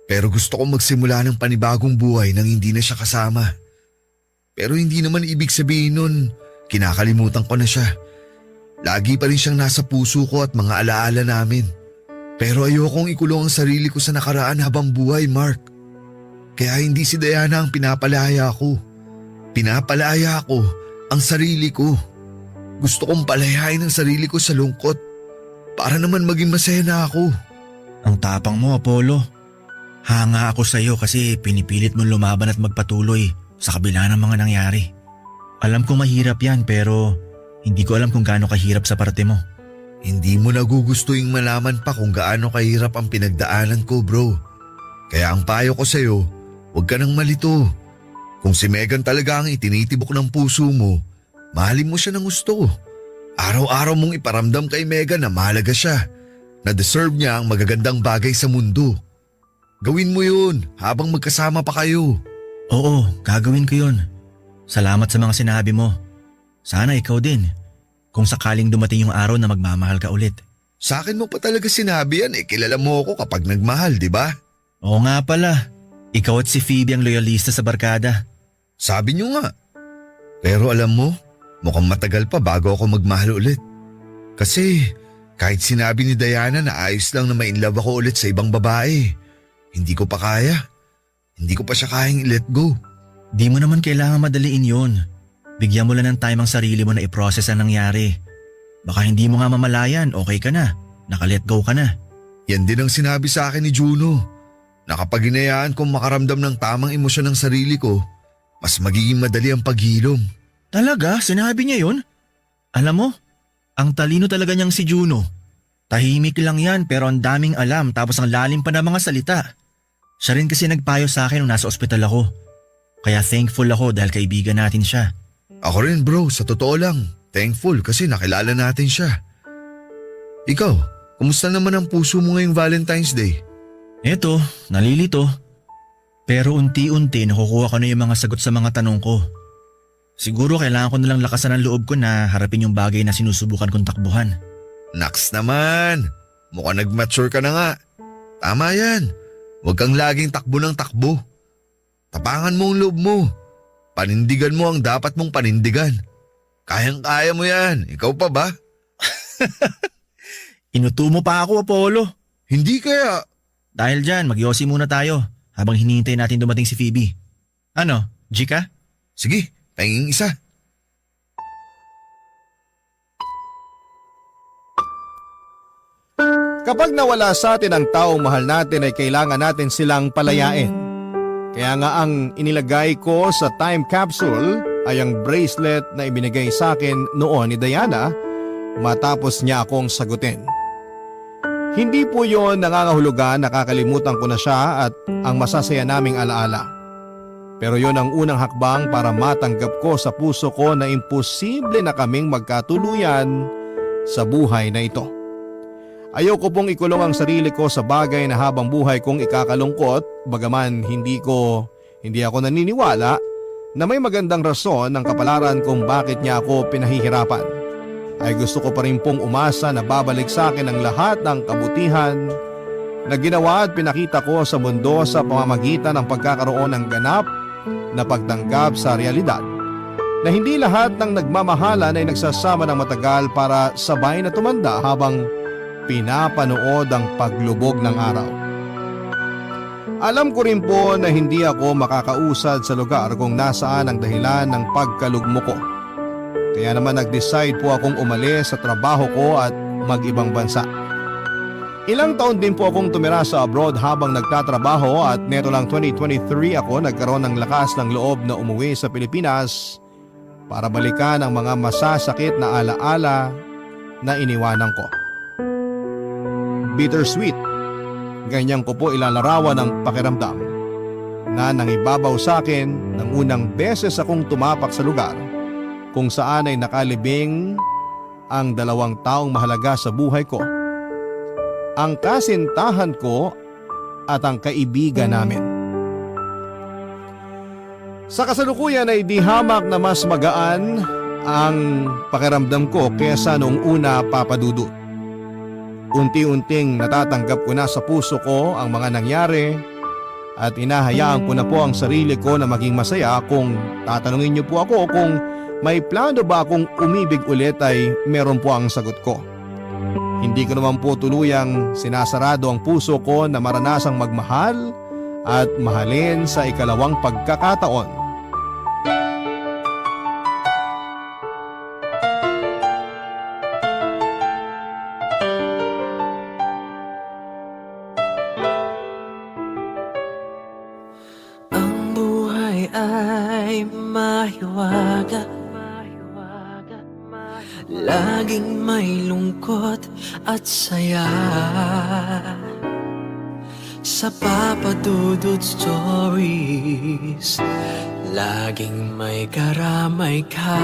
Pero gusto kong magsimula ng panibagong buhay nang hindi na siya kasama. Pero hindi naman ibig sabihin nun, kinakalimutan ko na siya. Lagi pa rin siyang nasa puso ko at mga alaala namin. Pero ayokong ikulong ang sarili ko sa nakaraan habang buhay, Mark. Kaya hindi si Diana ang pinapalaya ko. Pinapalaya ko ang sarili ko. Gusto kong palayain ang sarili ko sa lungkot para naman maging masaya na ako. Ang tapang mo, Apollo. Hanga ako sa iyo kasi pinipilit mong lumaban at magpatuloy sa kabila ng mga nangyari. Alam kong mahirap yan pero hindi ko alam kung gaano kahirap sa parte mo. Hindi mo nagugustuhin malaman pa kung gaano kahirap ang pinagdaanan ko, bro. Kaya ang payo ko sa'yo, huwag ka nang malito. Kung si Megan talaga ang itinitibok ng puso mo, mahalin mo siya ng gusto. Araw-araw mong iparamdam kay Megan na mahalaga siya, na deserve niya ang magagandang bagay sa mundo. Gawin mo yun habang magkasama pa kayo. Oo, gagawin ko yun. Salamat sa mga sinabi mo. Sana ikaw din. Kung sakaling dumating yung araw na magmamahal ka ulit. Sa akin mo pa talaga sinabi yan, kilala mo ako kapag nagmahal, di ba? Oo nga pala. Ikaw at si Phoebe ang loyalista sa barkada. Sabi niyo nga. Pero alam mo, mukhang matagal pa bago ako magmahal ulit. Kasi kahit sinabi ni Diana na ayos lang na ma-inlove ako ulit sa ibang babae, hindi ko pa kaya. Hindi ko pa siya kayang i-let go. Di mo naman kailangan madaliin yun. Bigyan mo lang ng time ang sarili mo na i-process ang nangyari. Baka hindi mo nga mamalayan, okay ka na. Naka-let go ka na. Yan din ang sinabi sa akin ni Juno. Na kapag hinayaan kong makaramdam ng tamang emosyon ng sarili ko, mas magiging madali ang paghilom. Talaga? Sinabi niya yun? Alam mo, ang talino talaga niyang si Juno. Tahimik lang yan pero ang daming alam tapos ang lalim pa ng mga salita. Siya rin kasi nagpayo sa akin nung nasa ospital ako. Kaya thankful ako dahil kaibigan natin siya. Ako rin bro, sa totoo lang. Thankful kasi nakilala natin siya. Ikaw, kumusta naman ang puso mo ngayong Valentine's Day? Eto, nalilito. Pero unti-unti nakukuha ko na yung mga sagot sa mga tanong ko. Siguro kailangan ko nalang lakasan ang loob ko na harapin yung bagay na sinusubukan kong takbuhan. Naks naman, mukhang nag-mature ka na nga. Tama yan, huwag kang laging takbo ng takbo. Tapangan mo ang loob mo. Panindigan mo ang dapat mong panindigan. Kayang-kaya mo yan, ikaw pa ba? Inuto mo pa ako, Apollo. Hindi kaya. Dahil dyan, magyosi muna tayo habang hinihintay natin dumating si Phoebe. Ano, G ka? Sige, pahinging isa. Kapag nawala sa atin ang taong mahal natin ay kailangan natin silang palayain. Kaya nga ang inilagay ko sa time capsule ay ang bracelet na ibinigay sa akin noon ni Diana matapos niya akong sagutin. Hindi po yon nangangahulugan, nakakalimutan ko na siya at ang masasaya naming alaala. Pero yon ang unang hakbang para matanggap ko sa puso ko na imposible na kaming magkatuluyan sa buhay na ito. Ayoko pong ikulong ang sarili ko sa bagay na habang buhay kong ikakalungkot, bagaman hindi ako naniniwala na may magandang rason ng kapalaran kung bakit niya ako pinahihirapan. Ay gusto ko pa rin pong umasa na babalik sa akin ang lahat ng kabutihan na ginawa at pinakita ko sa mundo sa pamamagitan ng pagkakaroon ng ganap na pagtanggap sa realidad. Na hindi lahat ng nagmamahalan ay nagsasama ng matagal para sabay na tumanda habang pinapanood ang paglubog ng araw. Alam ko rin po na hindi ako makakausad sa lugar kung nasaan ang dahilan ng pagkalugmo ko. Kaya naman nag-decide po akong umalis sa trabaho ko at mag-ibang bansa. Ilang taon din po akong tumira sa abroad habang nagtatrabaho at neto lang 2023 ako nagkaroon ng lakas ng loob na umuwi sa Pilipinas para balikan ang mga masasakit na alaala na iniwanan ko. Bittersweet, ganyan ko po ilalarawan ang pakiramdam na nangibabaw sa akin ng unang beses akong tumapak sa lugar kung saan ay nakalibing ang 2 taong mahalaga sa buhay ko. Ang kasintahan ko at ang kaibigan namin. Sa kasalukuyan ay di hamak na mas magaan ang pakiramdam ko kesa noong una, Papa Dudut. Unti-unting natatanggap ko na sa puso ko ang mga nangyari at inahayaan ko na po ang sarili ko na maging masaya. Kung tatanungin niyo po ako kung may plano ba akong umibig ulit ay meron po ang sagot ko. Hindi ko naman po tuluyang sinasarado ang puso ko na maranasang magmahal at mahalin sa ikalawang pagkakataon. Ang buhay ay mahiwaga, laging may lungkot at saya. Sa Papa Dudut Stories, laging may karamay ka.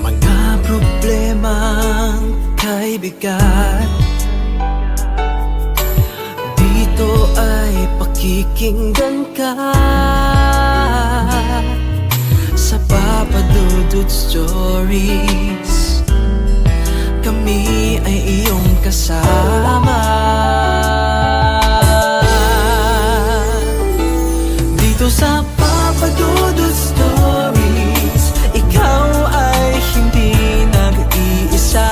Mga problemang kaibigan, dito ay pakikinggan ka. Sa Papa Dudut Stories, kami ay iyong kasama. Dito sa Papa Dudut Stories, ikaw ay hindi nag-iisa.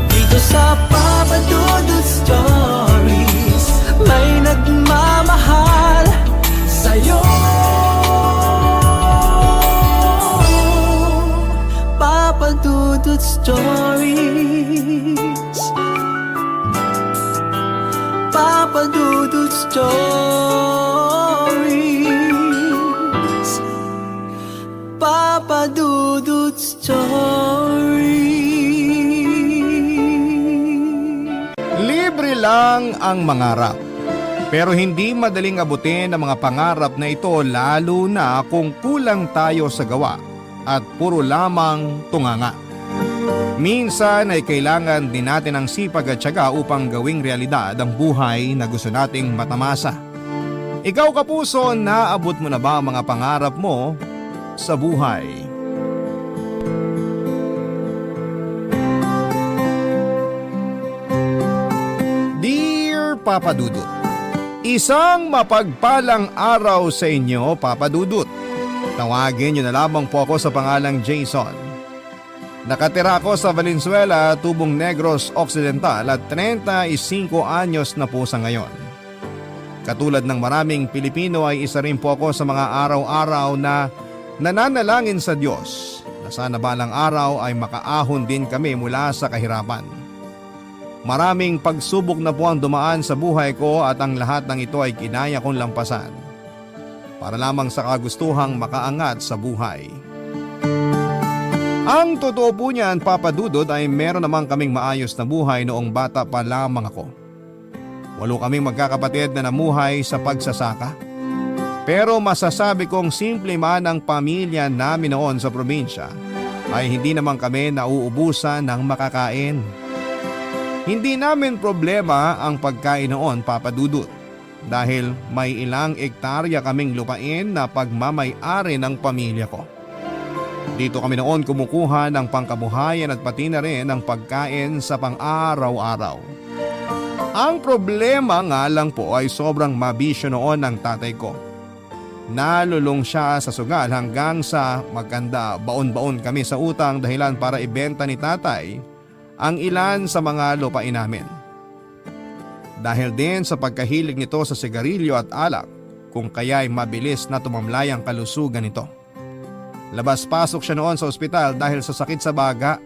Dito sa Papa Dudut Stories, may nagmamahal sa'yo. Papa Dudut Stories, Papa Dudut Stories, Papa Dudut Stories. Libre lang ang mangarap. Pero hindi madaling abutin ang mga pangarap na ito, lalo na kung kulang tayo sa gawa at puro lamang tunganga. Minsan ay kailangan din natin ang sipag at tiyaga upang gawing realidad ang buhay na gusto nating matamasa. Ikaw kapuso, naabot mo na ba ang mga pangarap mo sa buhay? Dear Papa Dudut, isang mapagpalang araw sa inyo, Papa Dudut. Tawagin niyo na lamang po ako sa pangalang Jason. Nakatira ako sa Valenzuela, Tubong Negros Occidental at 35 anyos na po sa ngayon. Katulad ng maraming Pilipino ay isa rin po ako sa mga araw-araw na nananalangin sa Diyos na sana balang araw ay makaahon din kami mula sa kahirapan. Maraming pagsubok na po ang dumaan sa buhay ko at ang lahat ng ito ay kinaya kong lampasan para lamang sa kagustuhang makaangat sa buhay. Ang totoo po niyan, Papa Dudut, ay meron namang kaming maayos na buhay noong bata pa lamang ako. 8 kaming magkakapatid na namuhay sa pagsasaka. Pero masasabi kong simple man ang pamilya namin noon sa probinsya, ay hindi naman kami nauubusan ng makakain. Hindi namin problema ang pagkain noon, Papa Dudut, dahil may ilang ektarya kaming lupain na pagmamay-ari ng pamilya ko. Dito kami noon kumukuha ng pangkabuhayan at pati na rin ng pagkain sa pang-araw-araw. Ang problema nga lang po ay sobrang mabisyo noon ng tatay ko. Nalulong siya sa sugal hanggang sa maganda baon-baon kami sa utang dahilan para ibenta ni tatay ang ilan sa mga lupain namin. Dahil din sa pagkahilig nito sa sigarilyo at alak, kung kaya'y mabilis na tumamlay ang kalusugan nito. Labas-pasok siya noon sa ospital dahil sa sakit sa baga.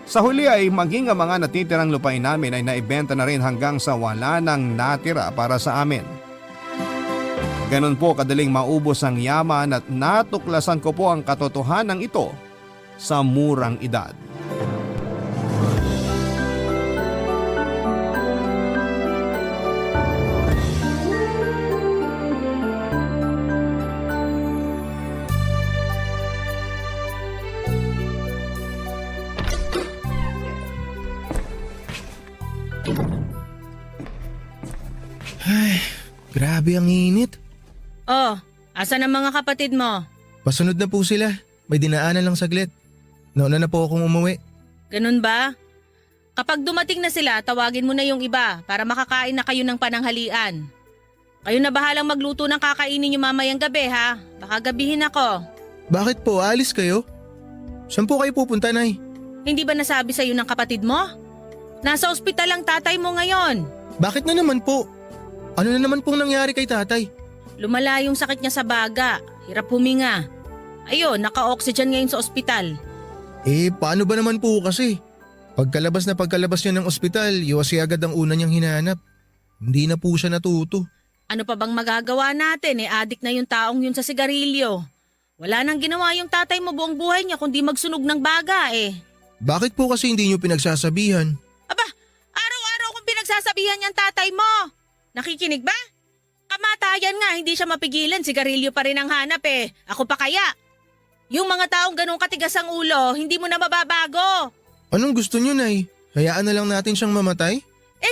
Sa huli ay maging ang mga natitirang lupain namin ay naibenta na rin hanggang sa wala nang natira para sa amin. Ganon po kadaling maubos ang yaman at natuklasan ko po ang katotohanan ito sa murang edad. Grabe ang init. Oh, asan ang mga kapatid mo? Pasunod na po sila. May dinaanan lang saglit. Nauna na po akong umuwi. Ganun ba? Kapag dumating na sila, tawagin mo na yung iba para makakain na kayo ng pananghalian. Kayo na bahalang magluto ng kakainin niyo mamayang gabi ha. Baka gabihin ako. Bakit po? Alis kayo? Saan po kayo pupunta, Nay? Hindi ba nasabi sa'yo ng kapatid mo? Nasa ospital ang tatay mo ngayon. Bakit na naman po? Ano na naman pong nangyari kay tatay? Lumala yung sakit niya sa baga. Hirap huminga. Ayun, naka-oxygen ngayon sa ospital. Paano ba naman po kasi? Pagkalabas niya ng ospital, iwasi agad ang una niyang hinahanap. Hindi na po siya natuto. Ano pa bang magagawa natin? Adik na yung taong yun sa sigarilyo. Wala nang ginawa yung tatay mo buong buhay niya kundi magsunog ng baga Bakit po kasi hindi niyo pinagsasabihan? Aba, araw-araw kong pinagsasabihan niyang tatay mo. Nakikinig ba? Kamatayan nga, hindi siya mapigilan. Sigarilyo pa rin ang hanap Ako pa kaya? Yung mga taong ganong katigas ang ulo, hindi mo na mababago. Anong gusto niyo, Nay? Hayaan na lang natin siyang mamatay?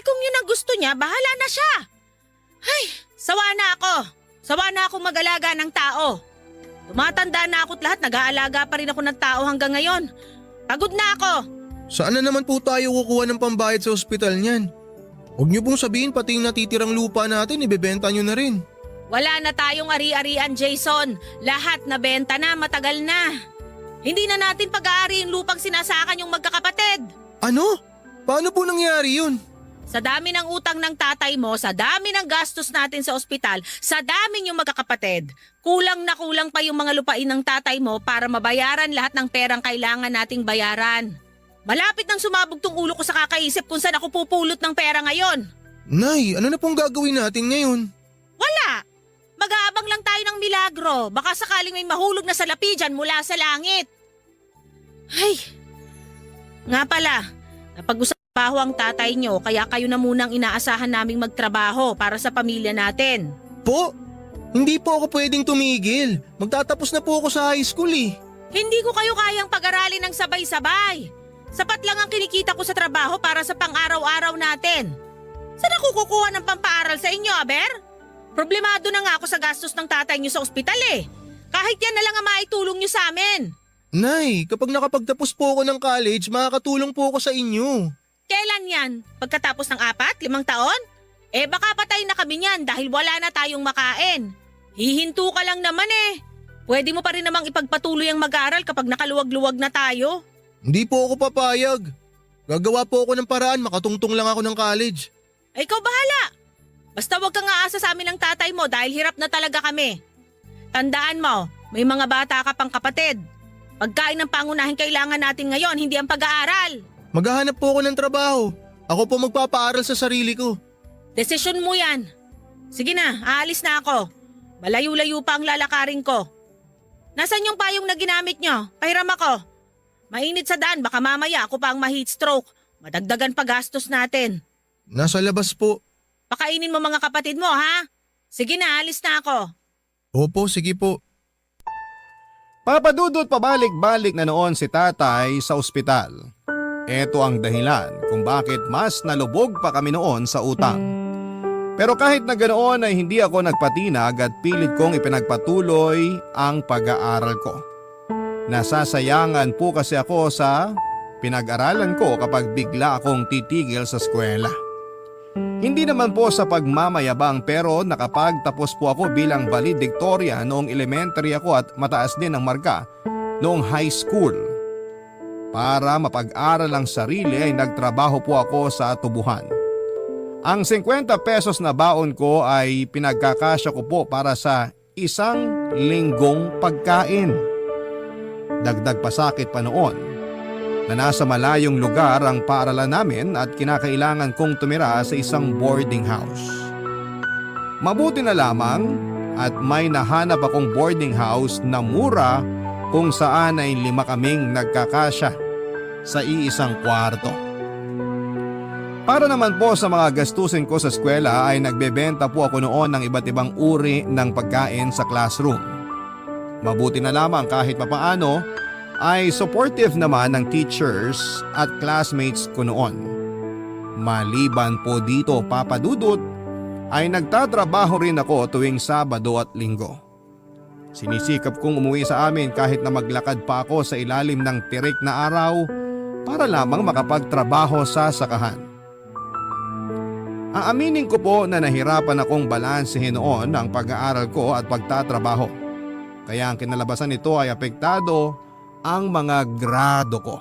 Kung yun ang gusto niya, bahala na siya. Ay, sawa na ako. Sawa na akong mag-alaga ng tao. Tumatanda na ako't lahat, nag-aalaga pa rin ako ng tao hanggang ngayon. Pagod na ako. Saan na naman po tayo kukuha ng pambayad sa ospital niyan? Huwag niyo pong sabihin pati yung natitirang lupa natin, ibebenta niyo na rin. Wala na tayong ari-arian, Jason. Lahat na benta na, matagal na. Hindi na natin pag-aari yung lupang sinasakan yung magkakapatid. Ano? Paano po nangyari yun? Sa dami ng utang ng tatay mo, sa dami ng gastos natin sa ospital, sa dami yung magkakapatid, kulang na kulang pa yung mga lupain ng tatay mo para mabayaran lahat ng perang kailangan nating bayaran. Malapit nang sumabog tong ulo ko sa kakaisip kung saan ako pupulot ng pera ngayon. Nay, ano na pong gagawin natin ngayon? Wala! Mag-aabang lang tayo ng milagro. Baka sakaling may mahulog na salapi dyan mula sa langit. Ay! Nga pala, napag-usapaho ang tatay nyo kaya kayo na munang inaasahan naming magtrabaho para sa pamilya natin. Po? Hindi po ako pwedeng tumigil. Magtatapos na po ako sa high school Hindi ko kayo kayang pag-aralin ng sabay-sabay. Sapat lang ang kinikita ko sa trabaho para sa pang-araw-araw natin. Saan ako kukuha ng pampaaral sa inyo, Aber? Problemado na nga ako sa gastos ng tatay niyo sa ospital Kahit yan na lang ang maitulong niyo sa amin. Nay, kapag nakapagtapos po ako ng college, makakatulong po ako sa inyo. Kailan yan? Pagkatapos ng 4, 5 taon? Baka patay na kami niyan dahil wala na tayong makain. Hihinto ka lang naman Pwede mo pa rin namang ipagpatuloy ang mag-aral kapag nakaluwag-luwag na tayo. Hindi po ako papayag. Gagawa po ako ng paraan, makatungtong lang ako ng college. Ikaw bahala. Basta wag kang aasa sa amin ng tatay mo dahil hirap na talaga kami. Tandaan mo, may mga bata ka pang kapatid. Pagkain ng pangunahing kailangan natin ngayon, hindi ang pag-aaral. Maghahanap po ako ng trabaho. Ako po magpapaaral sa sarili ko. Desisyon mo yan. Sige na, aalis na ako. Malayo-layo pa ang lalakarin ko. Nasaan yung payong na ginamit nyo? Pahiram ako. Mainit sa daan, baka mamaya ako pa ang ma-heat stroke. Madagdagan pa gastos natin. Nasa labas po. Pakainin mo mga kapatid mo, ha? Sige na, alis na ako. Opo, sige po. Papadudot pabalik-balik na noon si tatay sa ospital. Ito ang dahilan kung bakit mas nalubog pa kami noon sa utang. Pero kahit na ganoon ay hindi ako nagpatinag at pilit kong ipinagpatuloy ang pag-aaral ko. Nasasayangan po kasi ako sa pinag-aralan ko kapag bigla akong titigil sa eskwela. Hindi naman po sa pagmamayabang pero nakapagtapos po ako bilang valedictorian noong elementary ako at mataas din ang marka noong high school. Para mapag-aral ang sarili ay nagtrabaho po ako sa tubuhan. Ang 50 pesos na baon ko ay pinagkakasya ko po para sa isang linggong pagkain. Dagdag pasakit pa noon na nasa malayong lugar ang paaralan namin at kinakailangan kong tumira sa isang boarding house. Mabuti na lamang at may nahanap akong boarding house na mura kung saan ay 5 kaming nagkakasya sa iisang kwarto. Para naman po sa mga gastusin ko sa eskwela ay nagbebenta po ako noon ng iba't ibang uri ng pagkain sa classroom. Mabuti na lamang kahit papaano ay supportive naman ng teachers at classmates ko noon. Maliban po dito, Papa Dudut, ay nagtatrabaho rin ako tuwing Sabado at Linggo. Sinisikap kong umuwi sa amin kahit na maglakad pa ako sa ilalim ng tirik na araw para lamang makapagtrabaho sa sakahan. Aaminin ko po na nahirapan akong balansehin noon ang pag-aaral ko at pagtatrabaho. Kaya ang kinalabasan nito ay apektado ang mga grado ko.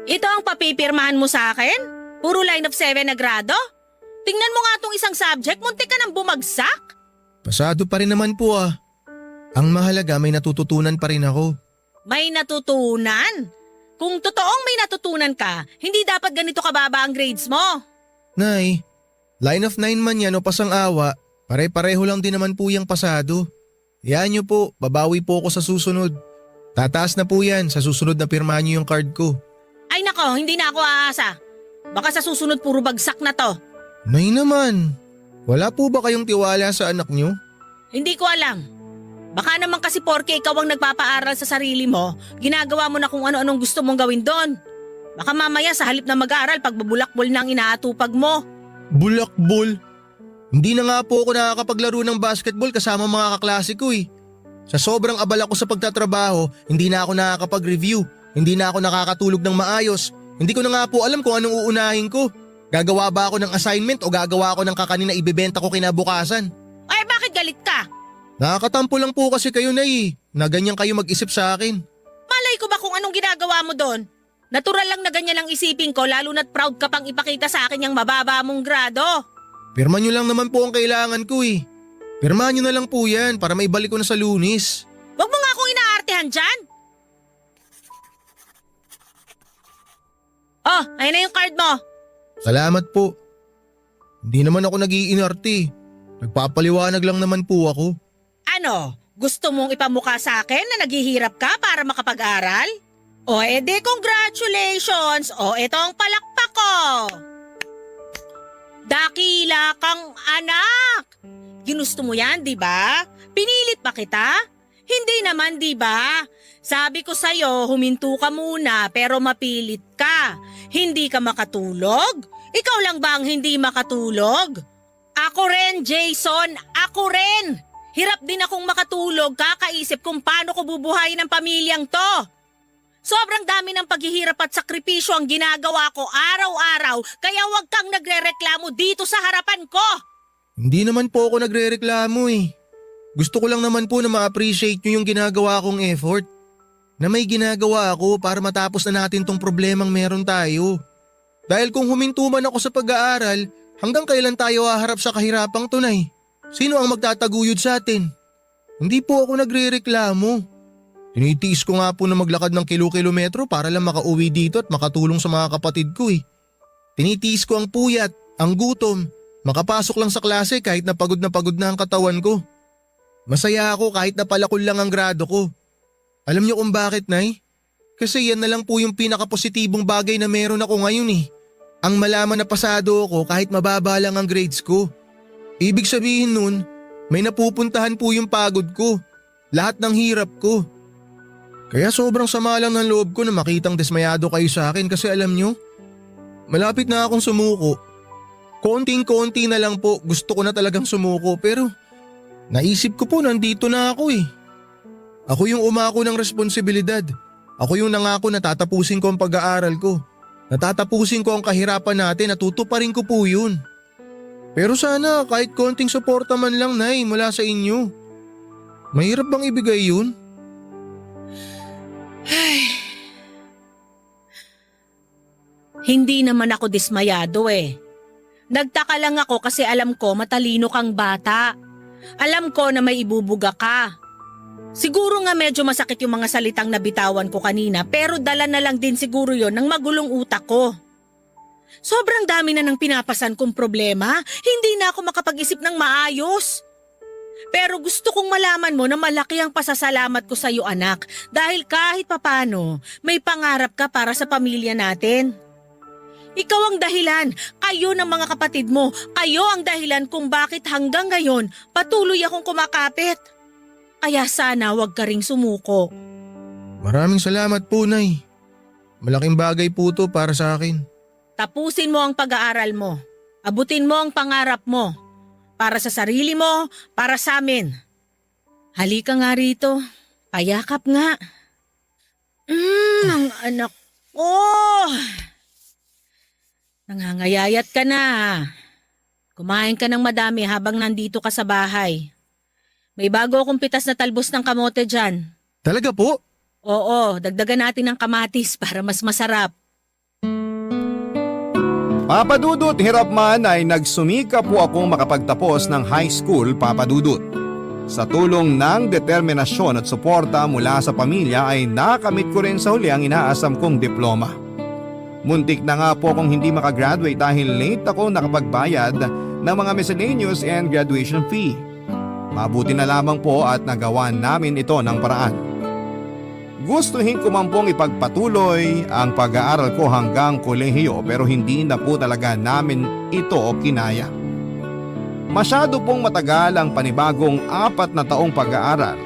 Ito ang papipirmahan mo sa akin? Puro line of 7 na grado? Tingnan mo nga tong isang subject, muntik ka nang bumagsak. Pasado pa rin naman po ah. Ang mahalaga may natututunan pa rin ako. May natutunan? Kung totoong may natutunan ka, hindi dapat ganito kababa ang grades mo. Nay, line of 9 man yan o pasang awa, pare-pareho lang din naman po yung pasado. Yan niyo po, babawi po ako sa susunod. Tataas na po yan sa susunod na pirmahan niyo yung card ko. Ay nako, hindi na ako aasa. Baka sa susunod puro bagsak na to. Nay naman, wala po ba kayong tiwala sa anak niyo? Hindi ko alam. Baka naman kasi porke ikaw ang nagpapaaral sa sarili mo, ginagawa mo na kung ano-anong gusto mong gawin doon. Baka mamaya sa halip na mag-aaral, pagbabulakbol na ang inaatupag mo. Bulakbol? Hindi na nga po ako nakakapaglaro ng basketball kasama mga kaklase ko eh. Sa sobrang abala ko sa pagtatrabaho, hindi na ako nakakapag-review. Hindi na ako nakakatulog ng maayos. Hindi ko na nga po alam kung anong uunahin ko. Gagawa ba ako ng assignment o gagawa ako ng kakanin na ibebenta ko kinabukasan? Ay bakit galit ka? Nakakatampo lang po kasi kayo na ganyan kayo mag-isip sa akin. Malay ko ba kung anong ginagawa mo doon? Natural lang na ganyan ang isipin ko lalo na't proud ka pang ipakita sa akin yung mababa mong grado. Pirma nyo lang naman po ang kailangan ko eh. Pirmahan nyo na lang po yan para maibalik ko na sa Lunis. Huwag mo nga akong inaartehan dyan. Oh, ayun na yung card mo. Salamat po. Hindi naman ako nag-iinarte. Nagpapaliwanag lang naman po ako. Ano? Gusto mong ipamukha sa akin na naghihirap ka para makapag-aral? O edi congratulations! O ito ang palakpak ko! Dakila kang anak! Ginusto mo yan, di ba? Pinilit ba kita? Hindi naman, di ba? Sabi ko sa'yo, huminto ka muna pero mapilit ka. Hindi ka makatulog? Ikaw lang ba ang hindi makatulog? Ako rin, Jason. Ako rin. Hirap din akong makatulog kakaisip kung paano ko bubuhayin ang pamilyang to. Sobrang dami ng paghihirap at sakripisyo ang ginagawa ko araw-araw kaya huwag kang nagrereklamo dito sa harapan ko. Hindi naman po ako nagrereklamo eh. Gusto ko lang naman po na ma-appreciate nyo yung ginagawa kong effort. Na may ginagawa ako para matapos na natin tong problemang meron tayo. Dahil kung huminto man ako sa pag-aaral, hanggang kailan tayo haharap sa kahirapang tunay? Sino ang magtataguyod sa atin? Hindi po ako nagrereklamo. Tinitiis ko nga po na maglakad ng kilo-kilometro para lang makauwi dito at makatulong sa mga kapatid ko eh. Tinitiis ko ang puyat, ang gutom, makapasok lang sa klase kahit na pagod na ang katawan ko. Masaya ako kahit na palakol lang ang grado ko. Alam niyo kung bakit, Nay? Kasi yan na lang po yung pinakapositibong bagay na meron ako ngayon eh. Ang malaman na pasado ako kahit mababa lang ang grades ko. Ibig sabihin nun, may napupuntahan po yung pagod ko. Lahat ng hirap ko. Kaya sobrang sama lang ng loob ko na makitang desmayado kayo sa akin kasi alam nyo, malapit na akong sumuko. Konting-konti na lang po gusto ko na talagang sumuko pero naisip ko po nandito na ako eh. Ako yung umako ng responsibilidad. Ako yung nangako na tatapusin ko ang pag-aaral ko. Natatapusin ko ang kahirapan natin at tutuparin ko po yun. Pero sana kahit konting suporta man lang, Nay, mula sa inyo. Mahirap bang ibigay yun? Hindi naman ako dismayado eh. Nagtaka lang ako kasi alam ko matalino kang bata. Alam ko na may ibubuga ka. Siguro nga medyo masakit yung mga salitang nabitawan ko kanina pero dala na lang din siguro yon ng magulong utak ko. Sobrang dami na ng pinapasan kong problema, hindi na ako makapag-isip ng maayos. Pero gusto kong malaman mo na malaki ang pasasalamat ko sa iyo anak dahil kahit papano may pangarap ka para sa pamilya natin. Ikaw ang dahilan, kayo ng mga kapatid mo, kayo ang dahilan kung bakit hanggang ngayon patuloy akong kumakapit. Kaya sana wag ka ring sumuko. Maraming salamat po, Nay. Malaking bagay po to para sa akin. Tapusin mo ang pag-aaral mo. Abutin mo ang pangarap mo. Para sa sarili mo, para sa amin. Halika nga rito. Payakap nga. Ang anak ko. Nangangayayat ka na. Kumain ka ng madami habang nandito ka sa bahay. May bago akong pitas na talbos ng kamote dyan. Talaga po? Oo, dagdagan natin ng kamatis para mas masarap. Papa Dudut, hirap man ay nagsumika po akong makapagtapos ng high school, Papa Dudut. Sa tulong ng determinasyon at suporta mula sa pamilya ay nakamit ko rin sa huli ang inaasam kong diploma. Muntik na nga po akong hindi makagraduate dahil late ako nakapagbayad ng mga miscellaneous and graduation fee. Mabuti na lamang po at nagawa namin ito ng paraan. Gustuhin ko man pong ipagpatuloy ang pag-aaral ko hanggang kolehiyo pero hindi na po talaga namin ito kinaya. Masyado pong matagal ang panibagong 4 na taong pag-aaral.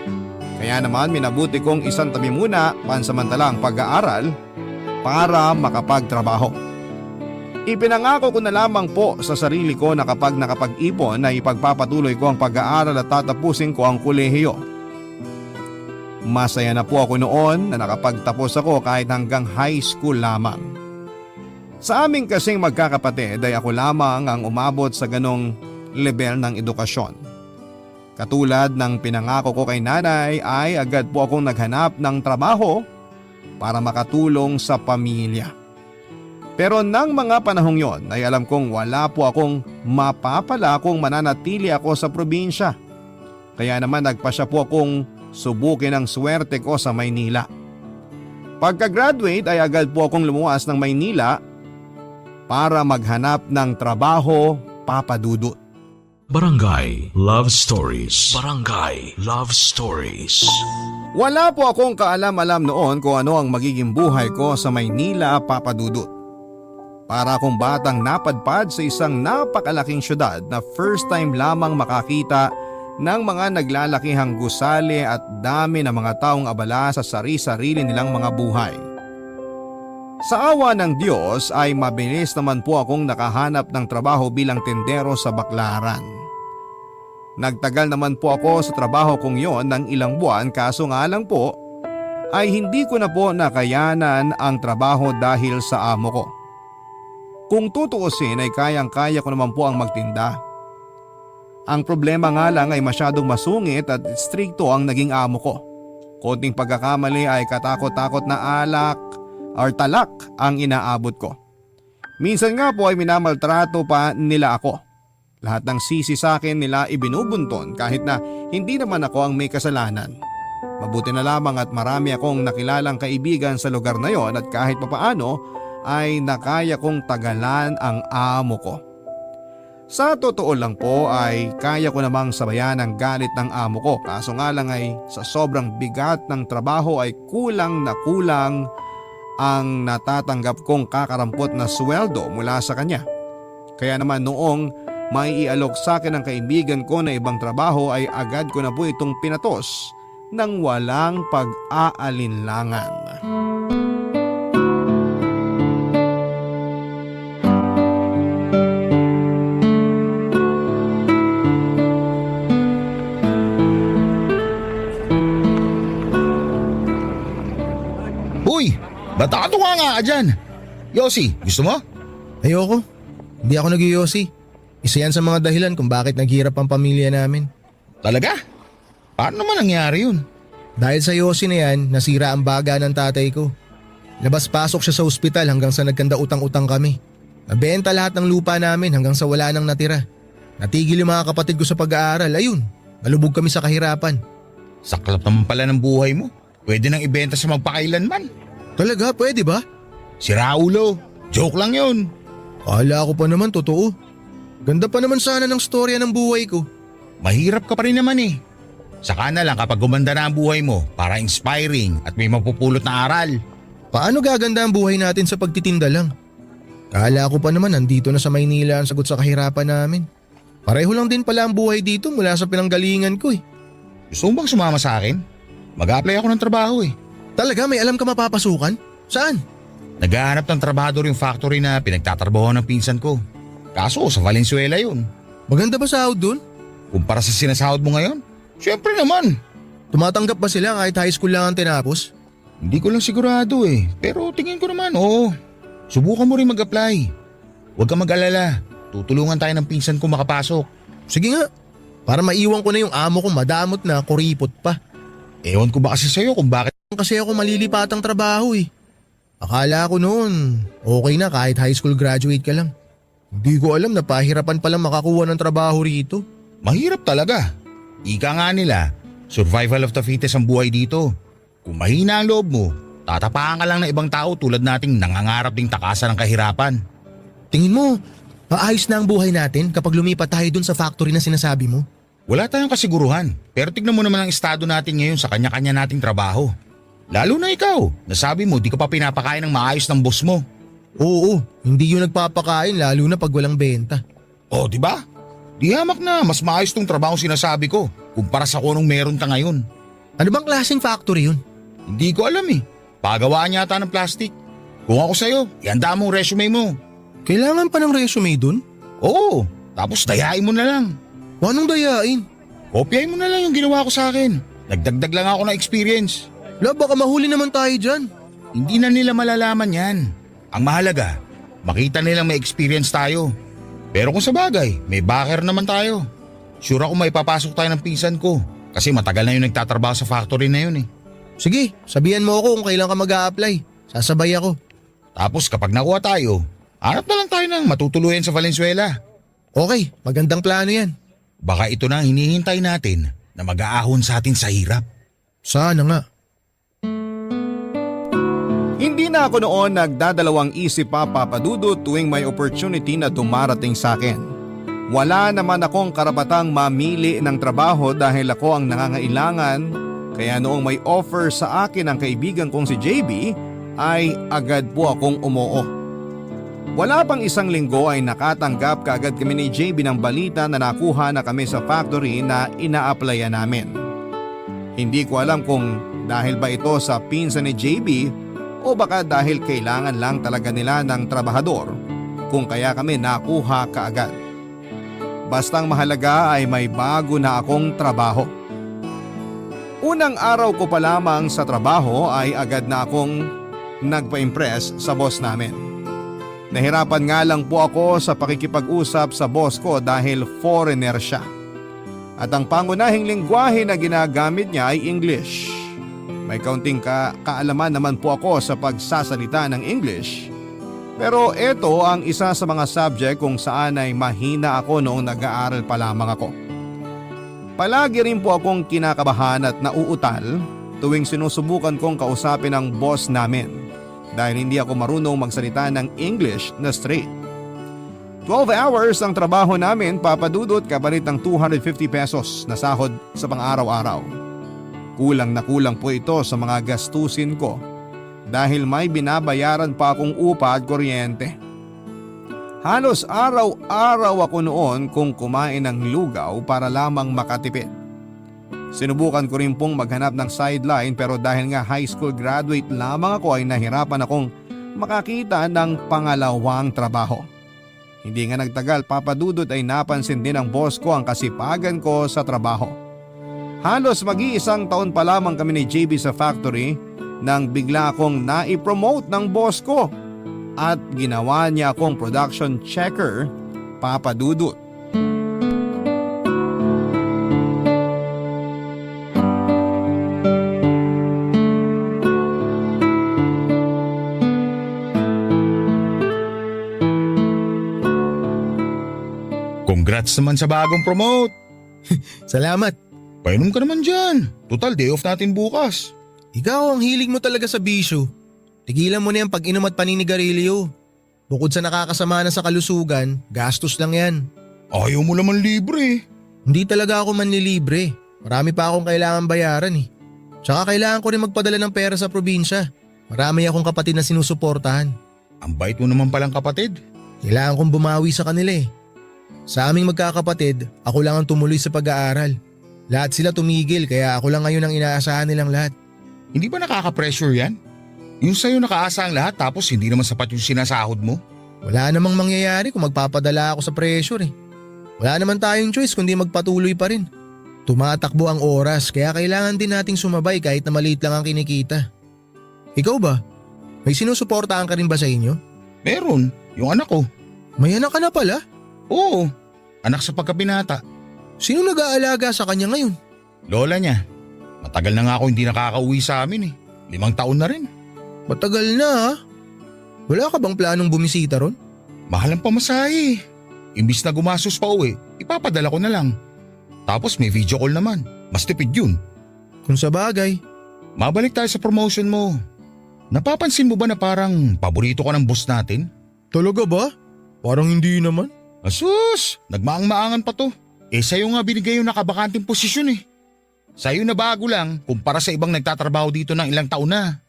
Kaya naman minabuti kong isang tabi muna pansamantalang pag-aaral para makapagtrabaho. Ipinangako ko na lamang po sa sarili ko na kapag nakapag-ipon na ipagpapatuloy ko ang pag-aaral at tatapusin ko ang kolehiyo. Masaya na po ako noon na nakapagtapos ako kahit hanggang high school lamang. Sa aming kasing magkakapatid ay ako lamang ang umabot sa ganong level ng edukasyon. Katulad ng pinangako ko kay nanay ay agad po akong naghanap ng trabaho para makatulong sa pamilya. Pero nang mga panahong yon ay alam kong wala po akong mapapala kung mananatili ako sa probinsya. Kaya naman nagpasya po akong subukin ang swerte ko sa Maynila. Pagka-graduate ay agad po akong lumuwas ng Maynila para maghanap ng trabaho, Papa Dudut. Barangay Love Stories. Barangay Love Stories. Wala po akong kaalam-alam noon kung ano ang magiging buhay ko sa Maynila, Papa Dudut. Para akong batang napadpad sa isang napakalaking syudad na first time lamang makakita ng mga naglalakihang gusali at dami ng mga taong abala sa sari-sarili nilang mga buhay. Sa awa ng Diyos ay mabilis naman po akong nakahanap ng trabaho bilang tendero sa Baclaran. Nagtagal naman po ako sa trabaho kong yon ng ilang buwan kaso nga lang po ay hindi ko na po nakayanan ang trabaho dahil sa amo ko. Kung tutuusin ay kayang-kaya ko naman po ang magtinda. Ang problema nga lang ay masyadong masungit at strikto ang naging amo ko. Konting pagkakamali ay katakot-takot na alak or talak ang inaabot ko. Minsan nga po ay minamaltrato pa nila ako. Lahat ng sisi sa akin nila ibinubunton kahit na hindi naman ako ang may kasalanan. Mabuti na lamang at marami akong nakilalang kaibigan sa lugar na yon at kahit papaano ay nakaya kong tagalan ang amo ko. Sa totoo lang po ay kaya ko namang sabayan ang galit ng amo ko kaso nga lang ay sa sobrang bigat ng trabaho ay kulang na kulang ang natatanggap kong kakarampot na sweldo mula sa kanya. Kaya naman noong may ialok sa akin ng kaibigan ko na ibang trabaho ay agad ko na po itong pinatos nang walang pag-aalinlangan. Uy! Ba't nga dyan? Yossi, gusto mo? Ayoko. Hindi ako nag-yosi. Isa yan sa mga dahilan kung bakit naghirap ang pamilya namin. Talaga? Paano naman nangyari yun? Dahil sa yosi na yan, nasira ang baga ng tatay ko. Labas-pasok siya sa ospital hanggang sa nagkanda utang-utang kami. Nabenta lahat ng lupa namin hanggang sa wala nang natira. Natigil yung mga kapatid ko sa pag-aaral. Ayun, nalubog kami sa kahirapan. Saklap naman pala ng buhay mo. Pwede nang ibenta sa magpakailanman. Talaga, pwede ba? Si Raulo, joke lang yun. Akala ko pa naman totoo. Ganda pa naman sana ng storya ng buhay ko. Mahirap ka pa rin naman eh. Saka na lang kapag gumanda na ang buhay mo para inspiring at may mapupulot na aral. Paano gaganda ang buhay natin sa pagtitinda lang? Akala ko pa naman nandito na sa Maynila ang sagot sa kahirapan namin. Pareho lang din pala ang buhay dito mula sa pinanggalingan ko eh. Gusto mo bang sumama sa akin? Mag-a-apply ako ng trabaho eh. Talaga may alam ka mapapasukan? Saan? Naghahanap ng trabahador yung factory na pinagtatrabaho ng pinsan ko. Kaso sa Valenzuela yun. Maganda ba sahod dun? Kumpara sa sinasahod mo ngayon, syempre naman. Tumatanggap ba sila kahit high school lang ang tinapos? Hindi ko lang sigurado pero tingin ko naman oo. Subukan mo rin mag-apply. Huwag kang mag-alala, tutulungan tayo ng pinsan ko makapasok. Sige nga, para maiwan ko na yung amo ko madamot na kuripot pa. Ewan ko ba kasi sa'yo kung bakit. Kasi ako malilipatang trabaho Akala ko noon, okay na kahit high school graduate ka lang. Hindi ko alam na pahirapan palang makakuha ng trabaho rito. Mahirap talaga. Ika nga nila, survival of the fittest ang buhay dito. Kung mahina ang loob mo, tatapakan ka lang ng ibang tao tulad nating nangangarap ding takasan ng kahirapan. Tingin mo, maayos na ang buhay natin kapag lumipat tayo dun sa factory na sinasabi mo? Wala tayong kasiguruhan, pero tignan mo naman ang estado natin ngayon sa kanya-kanya nating trabaho. Lalo na ikaw, nasabi mo di ka pa pinapakain ng maayos ng boss mo. Oo, hindi yun nagpapakain lalo na pag walang benta. O, di ba? Di hamak na mas maayos tong trabaho sinasabi ko kumpara sa kung anong meron ta ngayon. Ano bang klaseng factory yun? Hindi ko alam Pagawaan yata ng plastic. Kung ako sa'yo, ihanda mo ang resume mo. Kailangan pa ng resume dun? Oo, tapos dayain mo na lang. Anong dayain? Kopyahin mo na lang yung ginawa ko sa akin. Nagdagdag lang ako ng experience. Baka mahuli naman tayo dyan. Hindi na nila malalaman yan. Ang mahalaga, makita nilang may experience tayo. Pero kung sa bagay, may backer naman tayo. Sure ako may papasok tayo ng pinsan ko. Kasi matagal na yung nagtatrabaho sa factory na yun Sige, sabihan mo ako kung kailan ka mag-a-apply. Sasabay ako. Tapos kapag nakuha tayo, hanap na lang tayo ng matutuluyan sa Valenzuela. Okay, magandang plano yan. Baka ito na ang hinihintay natin na mag-aahon sa atin sa hirap. Sana nga. Hindi na ako noon nagdadalawang isip pa Papadudot tuwing may opportunity na dumarating sa akin. Wala naman akong karapatang mamili ng trabaho dahil ako ang nangangailangan, kaya noong may offer sa akin ang kaibigan kong si JB ay agad po akong umoo. Wala pang isang linggo ay nakatanggap kaagad kami ni JB ng balita na nakuha na kami sa factory na ina-applyan namin. Hindi ko alam kung dahil ba ito sa pinsan ni JB o baka dahil kailangan lang talaga nila ng trabahador kung kaya kami nakuha kaagad. Bastang mahalaga ay may bago na akong trabaho. Unang araw ko pa lamang sa trabaho ay agad na akong nagpa-impress sa boss namin. Nahirapan nga lang po ako sa pakikipag-usap sa boss ko dahil foreigner siya. At ang pangunahing lingwahe na ginagamit niya ay English. May kaunting kaalaman naman po ako sa pagsasalita ng English. Pero ito ang isa sa mga subject kung saan ay mahina ako noong nag-aaral pa lamang ako. Palagi rin po akong kinakabahan at nauutal tuwing sinusubukan kong kausapin ang boss namin dahil hindi ako marunong magsalita ng English na straight. 12 hours ang trabaho namin Papadudot kapalit ng 250 pesos na sahod sa pang-araw-araw. Kulang na kulang po ito sa mga gastusin ko dahil may binabayaran pa akong upa at kuryente. Halos araw-araw ako noon kung kumain ng lugaw para lamang makatipid. Sinubukan ko rin pong maghanap ng sideline pero dahil nga high school graduate lamang ako ay nahirapan akong makakita ng pangalawang trabaho. Hindi nga nagtagal Papadudot ay napansin din ng boss ko ang kasipagan ko sa trabaho. Halos mag-iisang taon pa lamang kami ni JB sa factory nang bigla akong nai-promote ng boss ko at ginawa niya akong production checker Papadudot. Congrats naman sa bagong promote. Salamat. Painom ka naman dyan. Total day off natin bukas. Ikaw ang hilig mo talaga sa bisyo. Tigilan mo na yung pag-inom at paninigarilyo. Bukod sa nakakasama na sa kalusugan, gastos lang yan. Ayaw mo naman libre. Hindi talaga ako manlilibre. Marami pa akong kailangan bayaran Tsaka kailangan ko rin magpadala ng pera sa probinsya. Marami akong kapatid na sinusuportahan. Ang bait mo naman palang kapatid. Kailangan kong bumawi sa kanila Sa aming magkakapatid, ako lang ang tumuloy sa pag-aaral. Lahat sila tumigil kaya ako lang ngayon ang inaasahan nilang lahat. Hindi ba nakaka-pressure yan? Yung sa'yo nakaasa ang lahat tapos hindi naman sapat yung sinasahod mo. Wala namang mangyayari kung magpapadala ako sa pressure eh. Wala naman tayong choice kundi magpatuloy pa rin. Tumatakbo ang oras kaya kailangan din nating sumabay kahit na maliit lang ang kinikita. Ikaw ba? May sinusuportahan ka rin ba sa inyo? Meron, yung anak ko. May anak ka na pala? Oo, anak sa pagkabinata. Sino nag-aalaga sa kanya ngayon? Lola niya. Matagal na nga ako hindi nakakauwi sa amin eh. 5 taon na rin. Matagal na ha? Wala ka bang planong bumisita ron? Mahal ang pamasahe. Imbis na gumasos pa uwi, ipapadala ko na lang. Tapos may video call naman. Mas tipid yun. Kung sa bagay. Mabalik tayo sa promotion mo. Napapansin mo ba na parang paborito ka ng boss natin? Talaga ba? Parang hindi naman. Asus! Nagmaang-maangan pa to. Sa'yo nga binigay yung nakabakanting posisyon eh. Sa'yo na bago lang kumpara sa ibang nagtatrabaho dito ng ilang taon na.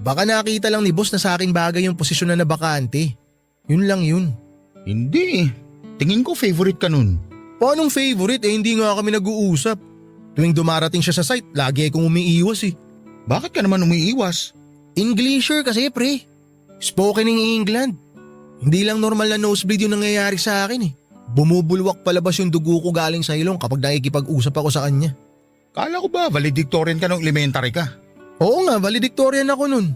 Baka nakita lang ni boss na sa akin bagay yung posisyon na nabakante. Yun lang yun. Hindi. Tingin ko favorite ka nun. Paanong favorite hindi nga kami nag-uusap. Tuwing dumarating siya sa site, lagi akong umiiwas eh. Bakit ka naman umiiwas? Englisher kasi pre. Spoken in England. Hindi lang normal na nosebleed yung nangyayari sa akin eh. Bumubulwak palabas yung dugo ko galing sa ilong kapag nakikipag-usap ako sa kanya. Kala ko ba valedictorian ka nung elementary ka? Oo nga, valedictorian ako nun.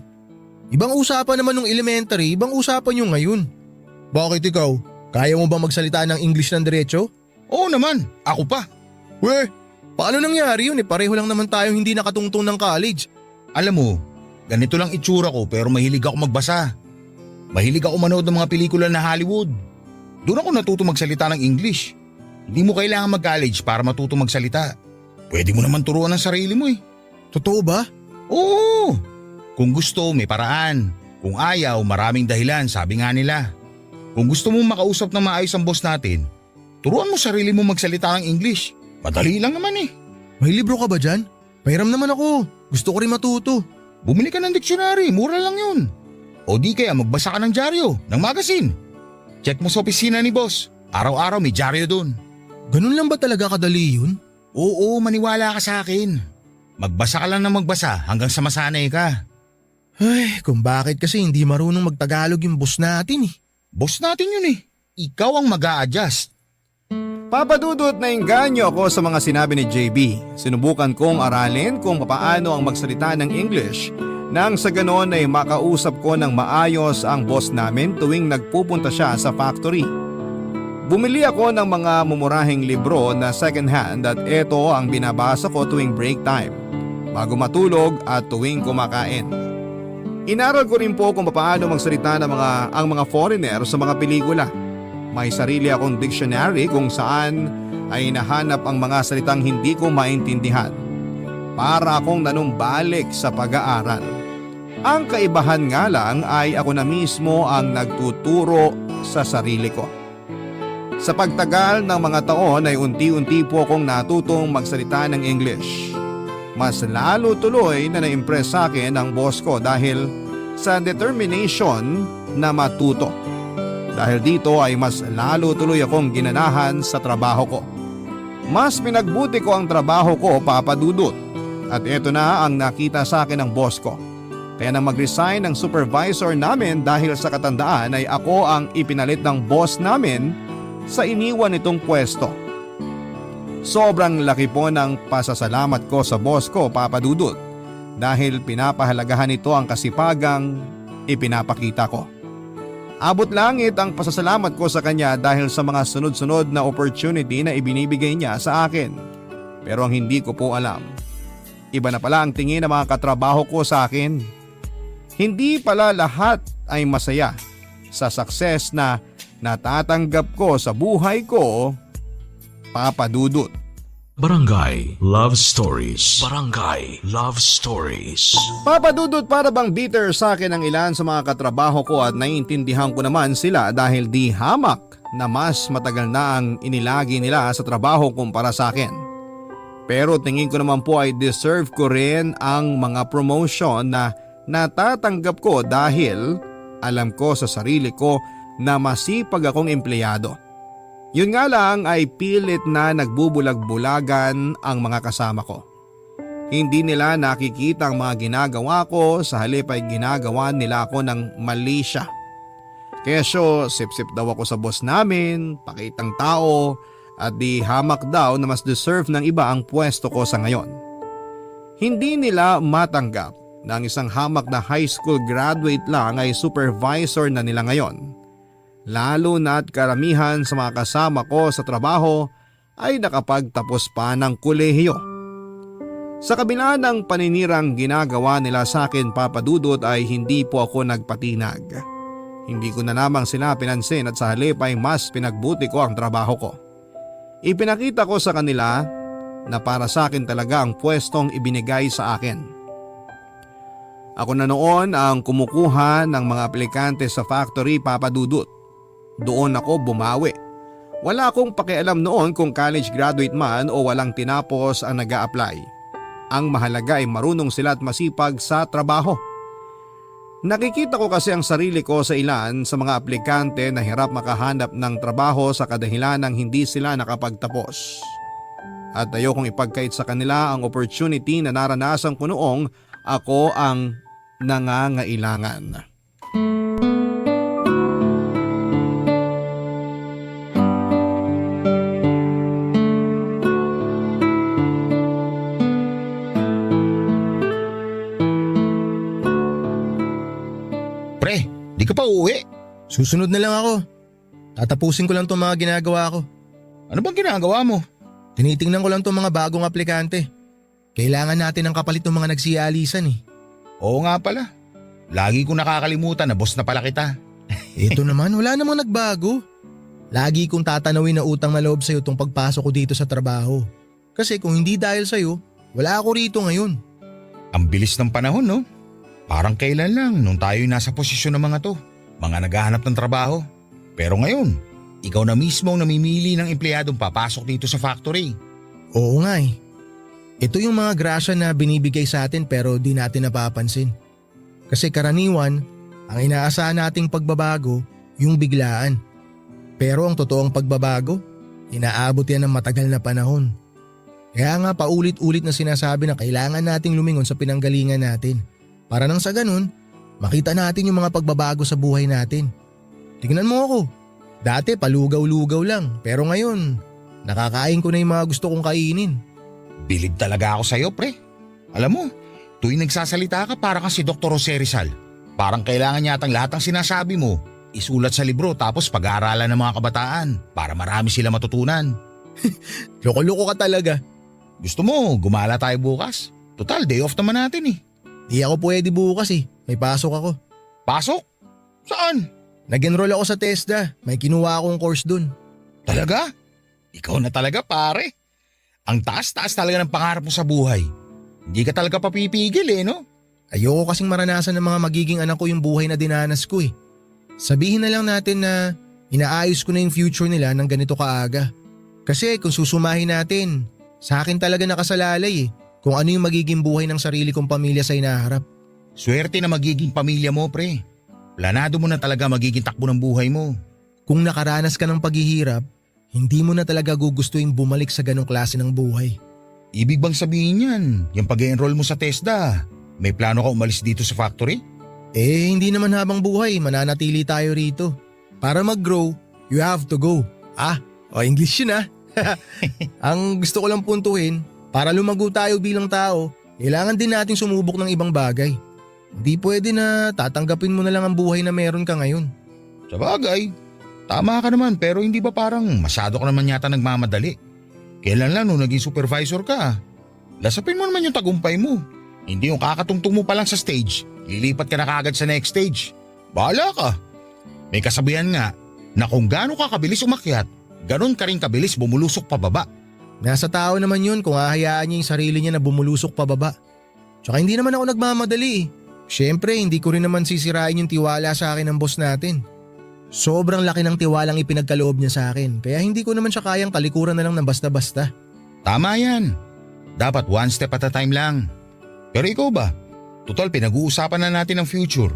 Ibang usapan naman nung elementary, ibang usapan yung ngayon. Bakit ikaw? Kaya mo ba magsalita ng English ng diretso? Oo naman, ako pa. Weh, paano nangyari yun eh? Pareho lang naman tayong hindi nakatungtong ng college. Alam mo, ganito lang itsura ko pero mahilig ako magbasa. Mahilig ako manood ng mga pelikula na Hollywood. Doon ako natuto magsalita ng English. Hindi mo kailangan mag-college para matuto magsalita. Pwede mo naman turuan ng sarili mo eh. Totoo ba? Oo! Kung gusto, may paraan. Kung ayaw, maraming dahilan, sabi nga nila. Kung gusto mong makausap ng maayos ang boss natin, turuan mo sarili mo magsalita ng English. Madali lang naman eh. May libro ka ba dyan? Pahiram naman ako. Gusto ko rin matuto. Bumili ka ng dictionary, mura lang yun. O di kaya magbasa ka ng dyaryo, ng magazine. Check mo sa opisina ni boss. Araw-araw may dyaryo dun. Ganun lang ba talaga kadali yun? Oo, maniwala ka sa akin. Magbasa ka lang ng magbasa hanggang sa masanay ka. Ay, kung bakit kasi hindi marunong magtagalog yung boss natin eh. Boss natin yun eh. Ikaw ang mag-a-adjust. Papadudot na inganyo ako sa mga sinabi ni JB. Sinubukan kong aralin kung paano ang magsalita ng English nang sa ganon ay makausap ko ng maayos ang boss namin tuwing nagpupunta siya sa factory. Bumili ako ng mga mumurahing libro na second hand at ito ang binabasa ko tuwing break time, bago matulog at tuwing kumakain. Inaral ko rin po kung paano magsalita ng ang mga foreigner sa mga pelikula. May sarili akong dictionary kung saan ay nahanap ang mga salitang hindi ko maintindihan. Para akong nanumbalik sa pag-aaral. Ang kaibahan nga lang ay ako na mismo ang nagtuturo sa sarili ko. Sa pagtagal ng mga taon ay unti-unti po akong natutong magsalita ng English. Mas lalo tuloy na na-impress sa akin ang boss ko dahil sa determination na matuto. Dahil dito ay mas lalo tuloy akong ginanahan sa trabaho ko. Mas pinagbuti ko ang trabaho ko, papadudot. At ito na ang nakita sa akin ng boss ko. Kaya nang mag-resign ang supervisor namin dahil sa katandaan ay ako ang ipinalit ng boss namin sa iniwan nitong pwesto. Sobrang laki po ng pasasalamat ko sa boss ko, papadudot, dahil pinapahalagahan nito ang kasipagang ipinapakita ko. Abot langit ang pasasalamat ko sa kanya dahil sa mga sunod-sunod na opportunity na ibinibigay niya sa akin. Pero ang hindi ko po alam, iba na pala ang tingin ng mga katrabaho ko sa akin. Hindi pala lahat ay masaya sa success na natatanggap ko sa buhay ko, papadudot. Barangay Love Stories. Barangay Love Stories. Papadudot, para bang bitter sa akin ang ilan sa mga katrabaho ko at naiintindihan ko naman sila dahil di hamak na mas matagal na ang inilagi nila sa trabaho kumpara sa akin. Pero tingin ko naman po ay deserve ko rin ang mga promotion na natatanggap ko dahil alam ko sa sarili ko na masipag akong empleyado. Yun nga lang ay pilit na nagbubulag-bulagan ang mga kasama ko. Hindi nila nakikita ang mga ginagawa ko, sa halip ay ginagawa nila ako ng mali siya. Kesyo, sip-sip daw ako sa boss namin, pakitang tao, at di hamak daw na mas deserve ng iba ang pwesto ko sa ngayon. Hindi nila matanggap na ang isang hamak na high school graduate lang ay supervisor na nila ngayon. Lalo na't karamihan sa mga kasama ko sa trabaho ay nakapagtapos pa ng kolehiyo. Sa kabila ng paninirang ginagawa nila sa akin, Papa Dudut, ay hindi po ako nagpatinag. Hindi ko na lamang sila pinansin at sa halip ay mas pinagbuti ko ang trabaho ko. Ipinakita ko sa kanila na para sa akin talaga ang pwestong ibinigay sa akin. Ako na noon ang kumukuha ng mga aplikante sa factory, Papa Dudut. Doon ako bumawi. Wala akong pakialam noon kung college graduate man o walang tinapos ang nag-a-apply. Ang mahalaga ay marunong sila at masipag sa trabaho. Nakikita ko kasi ang sarili ko sa ilan sa mga aplikante na hirap makahanap ng trabaho sa kadahilan ng hindi sila nakapagtapos. At ayokong ipagkait sa kanila ang opportunity na naranasan ko noong ako ang nangangailangan. Pre, di ka pa uuwi? Susunod na lang ako. Tatapusin ko lang itong mga ginagawa ko. Ano bang ginagawa mo? Tinitingnan ko lang itong mga bagong aplikante. Kailangan natin ng kapalit ng mga nagsialisan eh. Oo nga pala. Lagi ko nakakalimutan na boss na pala kita. Ito naman, wala namang nagbago. Lagi kong tatanawin na utang na loob sa'yo itong pagpasok ko dito sa trabaho. Kasi kung hindi dahil sa'yo, wala ako rito ngayon. Ang bilis ng panahon, no? Parang kailan lang nung tayo nasa posisyon ng mga to. Mga naghahanap ng trabaho. Pero ngayon, ikaw na mismo ang namimili ng empleyadong papasok dito sa factory. Oo nga eh. Ito yung mga grasya na binibigay sa atin pero di natin napapansin. Kasi karaniwan, ang inaasahan nating pagbabago, yung biglaan. Pero ang totoong pagbabago, inaabot yan ng matagal na panahon. Kaya nga paulit-ulit na sinasabi na kailangan nating lumingon sa pinanggalingan natin. Para nang sa ganun, makita natin yung mga pagbabago sa buhay natin. Tingnan mo ako. Dati palugaw-lugaw lang pero ngayon, nakakain ko na yung mga gusto kong kainin. Bilib talaga ako sa'yo, pre. Alam mo, tuwing nagsasalita ka para kang si Dr. Jose Rizal. Parang kailangan yatang lahat ng sinasabi mo isulat sa libro tapos pag-aaralan ng mga kabataan para marami sila matutunan. Loko-loko ka talaga. Gusto mo, gumala tayo bukas? Total, day off naman natin eh. Di ako pwede bukas eh. May pasok ako. Pasok? Saan? Nag-enroll ako sa TESDA. May kinuha akong course dun. Talaga? Ikaw na talaga, pare. Ang taas-taas talaga ng pangarap mo sa buhay. Hindi ka talaga papipigil eh, no? Ayoko kasing maranasan ng mga magiging anak ko yung buhay na dinanas ko eh. Sabihin na lang natin na inaayos ko na yung future nila ng ganito kaaga. Kasi kung susumahin natin, sa akin talaga nakasalalay eh. Kung ano yung magiging buhay ng sarili kong pamilya sa inaharap. Swerte na magiging pamilya mo, pre. Planado mo na talaga magiging takbo ng buhay mo. Kung nakaranas ka ng paghihirap, hindi mo na talaga gugustuhin bumalik sa ganong klase ng buhay. Ibig bang sabihin yan, yung pag-enroll mo sa TESDA, may plano ka umalis dito sa factory? Eh hindi naman habang buhay, mananatili tayo rito. Para mag-grow, you have to go. English yun ah. Ang gusto ko lang puntuhin, para lumago tayo bilang tao, kailangan din nating sumubok ng ibang bagay. Hindi pwede na tatanggapin mo na lang ang buhay na meron ka ngayon. Sa bagay, tama ka naman pero hindi ba parang masyado ka naman yata nagmamadali? Kailan lang nung naging supervisor ka? Lasapin mo naman yung tagumpay mo. Hindi yung kakatungtong mo pa lang sa stage, lilipat ka na kaagad sa next stage. Bahala ka. May kasabihan nga na kung gaano ka kabilis umakyat, ganon ka rin kabilis bumulusok pababa. Nasa tao naman yun kung hahayaan niya yung sarili niya na bumulusok pababa. Tsaka hindi naman ako nagmamadali eh. Siyempre hindi ko rin naman sisirain yung tiwala sa akin ng boss natin. Sobrang laki ng tiwalang ipinagkaloob niya sa akin kaya hindi ko naman siya kayang talikuran na lang ng basta-basta. Tama yan. Dapat one step at a time lang. Pero ikaw ba? Total pinag-uusapan na natin ang future.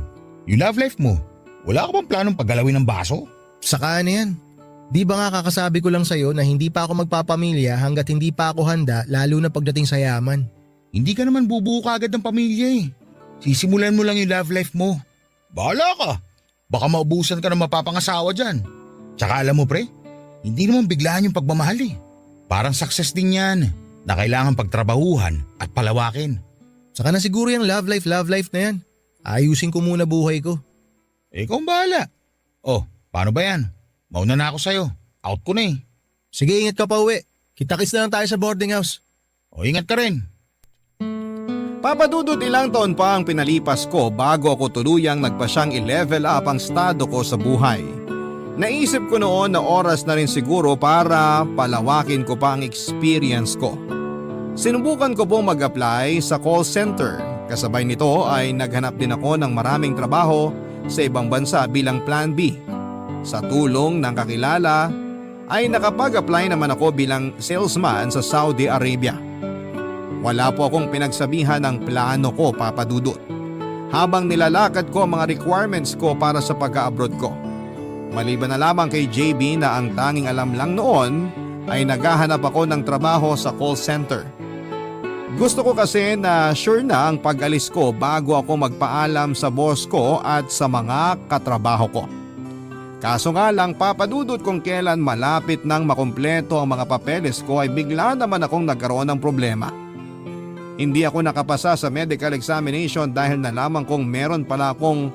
Yung love life mo, wala ka bang planong paggalawin ng baso? Saka na yan. Di ba nga kakasabi ko lang sa'yo na hindi pa ako magpapamilya hanggat hindi pa ako handa lalo na pagdating sa yaman. Hindi ka naman bubuo kaagad ng pamilya eh. Sisimulan mo lang yung love life mo. Bahala ka. Baka maubusan ka ng mapapangasawa dyan. Tsaka alam mo pre, hindi naman biglaan yung pagmamahal eh. Parang success din yan na kailangan pagtrabahuhan at palawakin. Saka na siguro yung love life na yan. Ayusin ko muna buhay ko. Ikaw ang bahala. Oh, paano ba yan? Mauna na ako sa'yo. Out ko na eh. Sige, ingat ka pa uwi. Kita-kits na lang tayo sa boarding house. O ingat ka rin. Papa Dudut, ilang taon pa ang pinalipas ko bago ako tuluyang nagpasyang i-level up ang estado ko sa buhay. Naisip ko noon na oras na rin siguro para palawakin ko pa ang experience ko. Sinubukan ko pong mag-apply sa call center. Kasabay nito ay naghanap din ako ng maraming trabaho sa ibang bansa bilang Plan B. Sa tulong ng kakilala ay nakapag-apply naman ako bilang salesman sa Saudi Arabia. Wala po akong pinagsabihan ng plano ko, Papa Dudut, habang nilalakad ko ang mga requirements ko para sa pag-abroad ko. Maliban na lamang kay JB na ang tanging alam lang noon ay naghahanap ako ng trabaho sa call center. Gusto ko kasi na sure na ang pag-alis ko bago ako magpaalam sa boss ko at sa mga katrabaho ko. Kaso nga lang, Papa Dudut, kung kailan malapit nang makumpleto ang mga papeles ko ay bigla naman akong nagkaroon ng problema. Hindi ako nakapasa sa medical examination dahil nalaman kong meron pala akong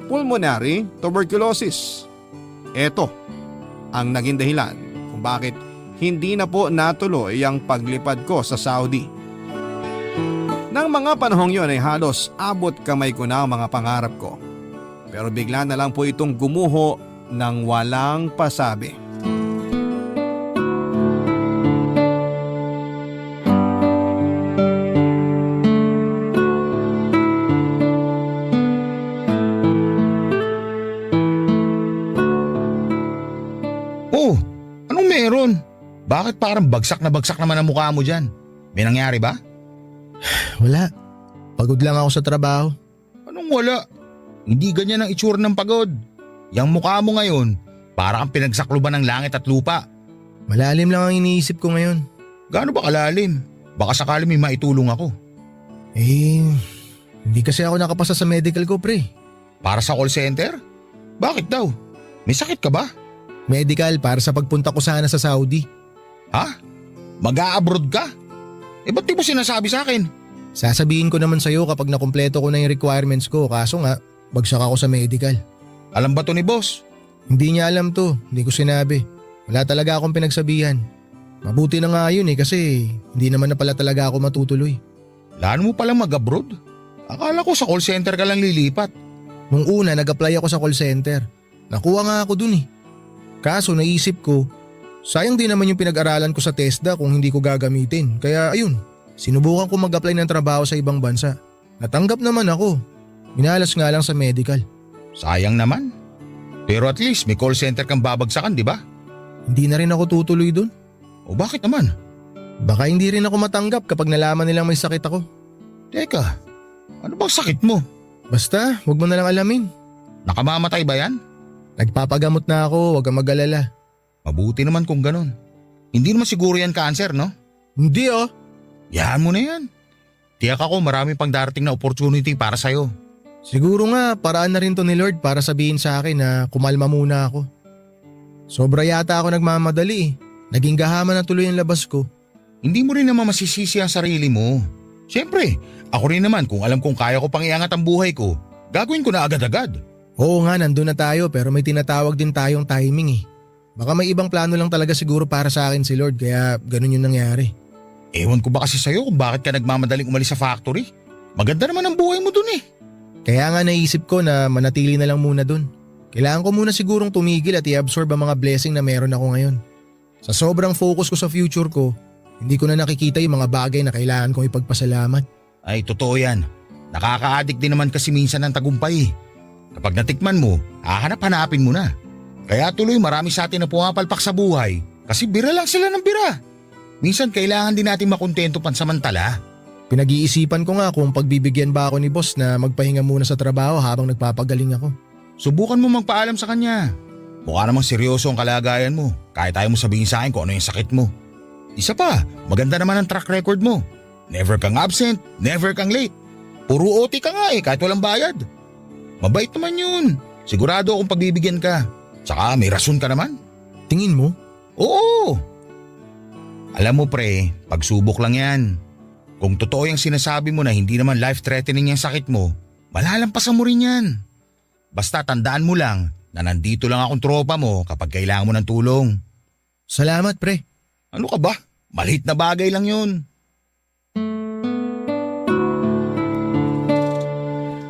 pulmonary tuberculosis. Ito ang naging dahilan kung bakit hindi na po natuloy ang paglipad ko sa Saudi. Nang mga panahong yon ay halos abot kamay ko na ang mga pangarap ko. Pero bigla na lang po itong gumuho ng walang pasabi. Oh, anong meron? Bakit parang bagsak naman ang mukha mo dyan? May nangyari ba? Wala. Pagod lang ako sa trabaho. Anong wala? Hindi ganyan ang itsura ng pagod. Yang mukha mo ngayon, parang kang pinagsakluban ng langit at lupa. Malalim lang ang iniisip ko ngayon. Gaano ba kalalim? Baka sakali may maitulong ako. Hindi kasi ako nakapasa sa medical ko, pre. Para sa call center? Bakit daw? May sakit ka ba? Medical para sa pagpunta ko sana sa Saudi. Ha? Mag-a-abroad ka? Ba't di mo sinasabi sa akin? Sasabihin ko naman sa'yo kapag nakumpleto ko na yung requirements ko, kaso nga, bagsak ako sa medical. Alam ba to ni boss? Hindi niya alam to, hindi ko sinabi. Wala talaga akong pinagsabihan. Mabuti na nga yun kasi hindi naman na pala talaga ako matutuloy. Plano mo palang mag-abroad? Akala ko sa call center ka lang lilipat. Nung una nag-apply ako sa call center. Nakuha nga ako dun eh. Kaso naisip ko, sayang din naman yung pinag-aralan ko sa TESDA kung hindi ko gagamitin. Kaya ayun, sinubukan ko mag-apply ng trabaho sa ibang bansa. Natanggap naman ako. Minalas nga lang sa medical. Sayang naman. Pero at least may call center kang babagsakan, di ba? Hindi na rin ako tutuloy dun. O bakit naman? Baka hindi rin ako matanggap kapag nalaman nilang may sakit ako. Teka, ano bang sakit mo? Basta, wag mo na lang alamin. Nakamamatay ba yan? Nagpapagamot na ako, wag kang mag-alala. Mabuti naman kung ganun. Hindi naman siguro yan cancer, no? Hindi oh. Yahan mo na yan. Tiyak ako marami pang darating na opportunity para sa'yo. Siguro nga paraan na rin to ni Lord para sabihin sa akin na kumalma muna ako. Sobra yata ako nagmamadali eh. Naging gahaman na tuloy ang labas ko. Hindi mo rin naman masisisi ang sarili mo. Siyempre, ako rin naman kung alam kong kaya ko pang iangat ang buhay ko, gagawin ko na agad-agad. Oo nga, nandun na tayo pero may tinatawag din tayong timing eh. Baka may ibang plano lang talaga siguro para sa akin si Lord kaya ganun yung nangyari. Ewan ko ba kasi sa'yo kung bakit ka nagmamadaling umalis sa factory? Maganda naman ang buhay mo dun eh. Kaya nga naisip ko na manatili na lang muna dun. Kailangan ko muna sigurong tumigil at i-absorb ang mga blessing na meron ako ngayon. Sa sobrang focus ko sa future ko, hindi ko na nakikita yung mga bagay na kailangan kong ipagpasalamat. Ay, totoo yan. Nakaka-addict din naman kasi minsan ng tagumpay eh. Kapag natikman mo, hahanap-hanapin mo na. Kaya tuloy marami sa atin na pumapalpak sa buhay kasi bira lang sila ng bira. Minsan kailangan din natin makontento pansamantala. Pinag-iisipan ko nga kung pagbibigyan ba ako ni boss na magpahinga muna sa trabaho habang nagpapagaling ako. Subukan mo magpaalam sa kanya. Mukha namang seryoso ang kalagayan mo. Kahit tayo mo sabihin sa akin kung ano yung sakit mo. Isa pa, maganda naman ang track record mo. Never kang absent, never kang late. Puro OT ka nga kahit walang bayad. Mabait naman yun. Sigurado akong pagbibigyan ka. Tsaka may rason ka naman. Tingin mo? Oo. Alam mo pre, pagsubok lang yan. Kung totoo yung sinasabi mo na hindi naman life-threatening yung sakit mo, malalampasan mo rin yan. Basta tandaan mo lang na nandito lang akong tropa mo kapag kailangan mo ng tulong. Salamat pre. Ano ka ba? Maliit na bagay lang yun.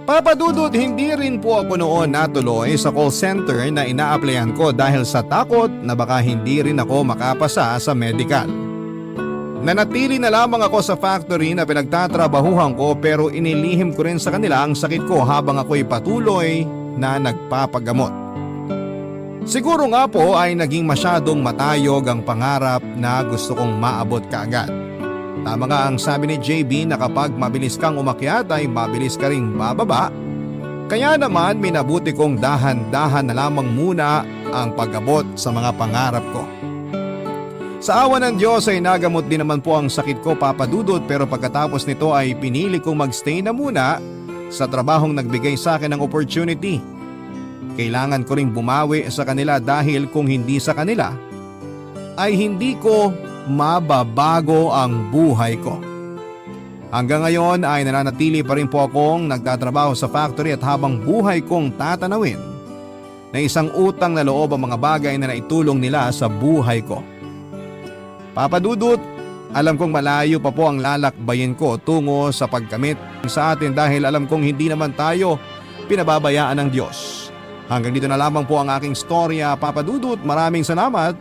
Papa Dudut, hindi rin po ako noon natuloy sa call center na ina-applyan ko dahil sa takot na baka hindi rin ako makapasa sa medical. Nanatili na lamang ako sa factory na pinagtatrabahuhan ko pero inilihim ko rin sa kanila ang sakit ko habang ako'y patuloy na nagpapagamot. Siguro nga po ay naging masyadong matayog ang pangarap na gusto kong maabot kaagad. Tama nga ang sabi ni JB na kapag mabilis kang umakyat ay mabilis ka ring bababa. Kaya naman minabuti kong dahan-dahan na lamang muna ang pag-abot sa mga pangarap ko. Sa awa ng Diyos ay nagamot din naman po ang sakit ko, Papa Dudut, pero pagkatapos nito ay pinili kong magstay na muna sa trabahong nagbigay sa akin ng opportunity. Kailangan ko ring bumawi sa kanila dahil kung hindi sa kanila ay hindi ko mababago ang buhay ko. Hanggang ngayon ay nananatili pa rin po akong nagtatrabaho sa factory at habang buhay kong tatanawin na isang utang na loob ang mga bagay na naitulong nila sa buhay ko. Papa Dudut, alam kong malayo pa po ang lalakbayin ko tungo sa pagkamit sa atin dahil alam kong hindi naman tayo pinababayaan ng Diyos. Hanggang dito na lamang po ang aking storya, Papa Dudut. Maraming salamat.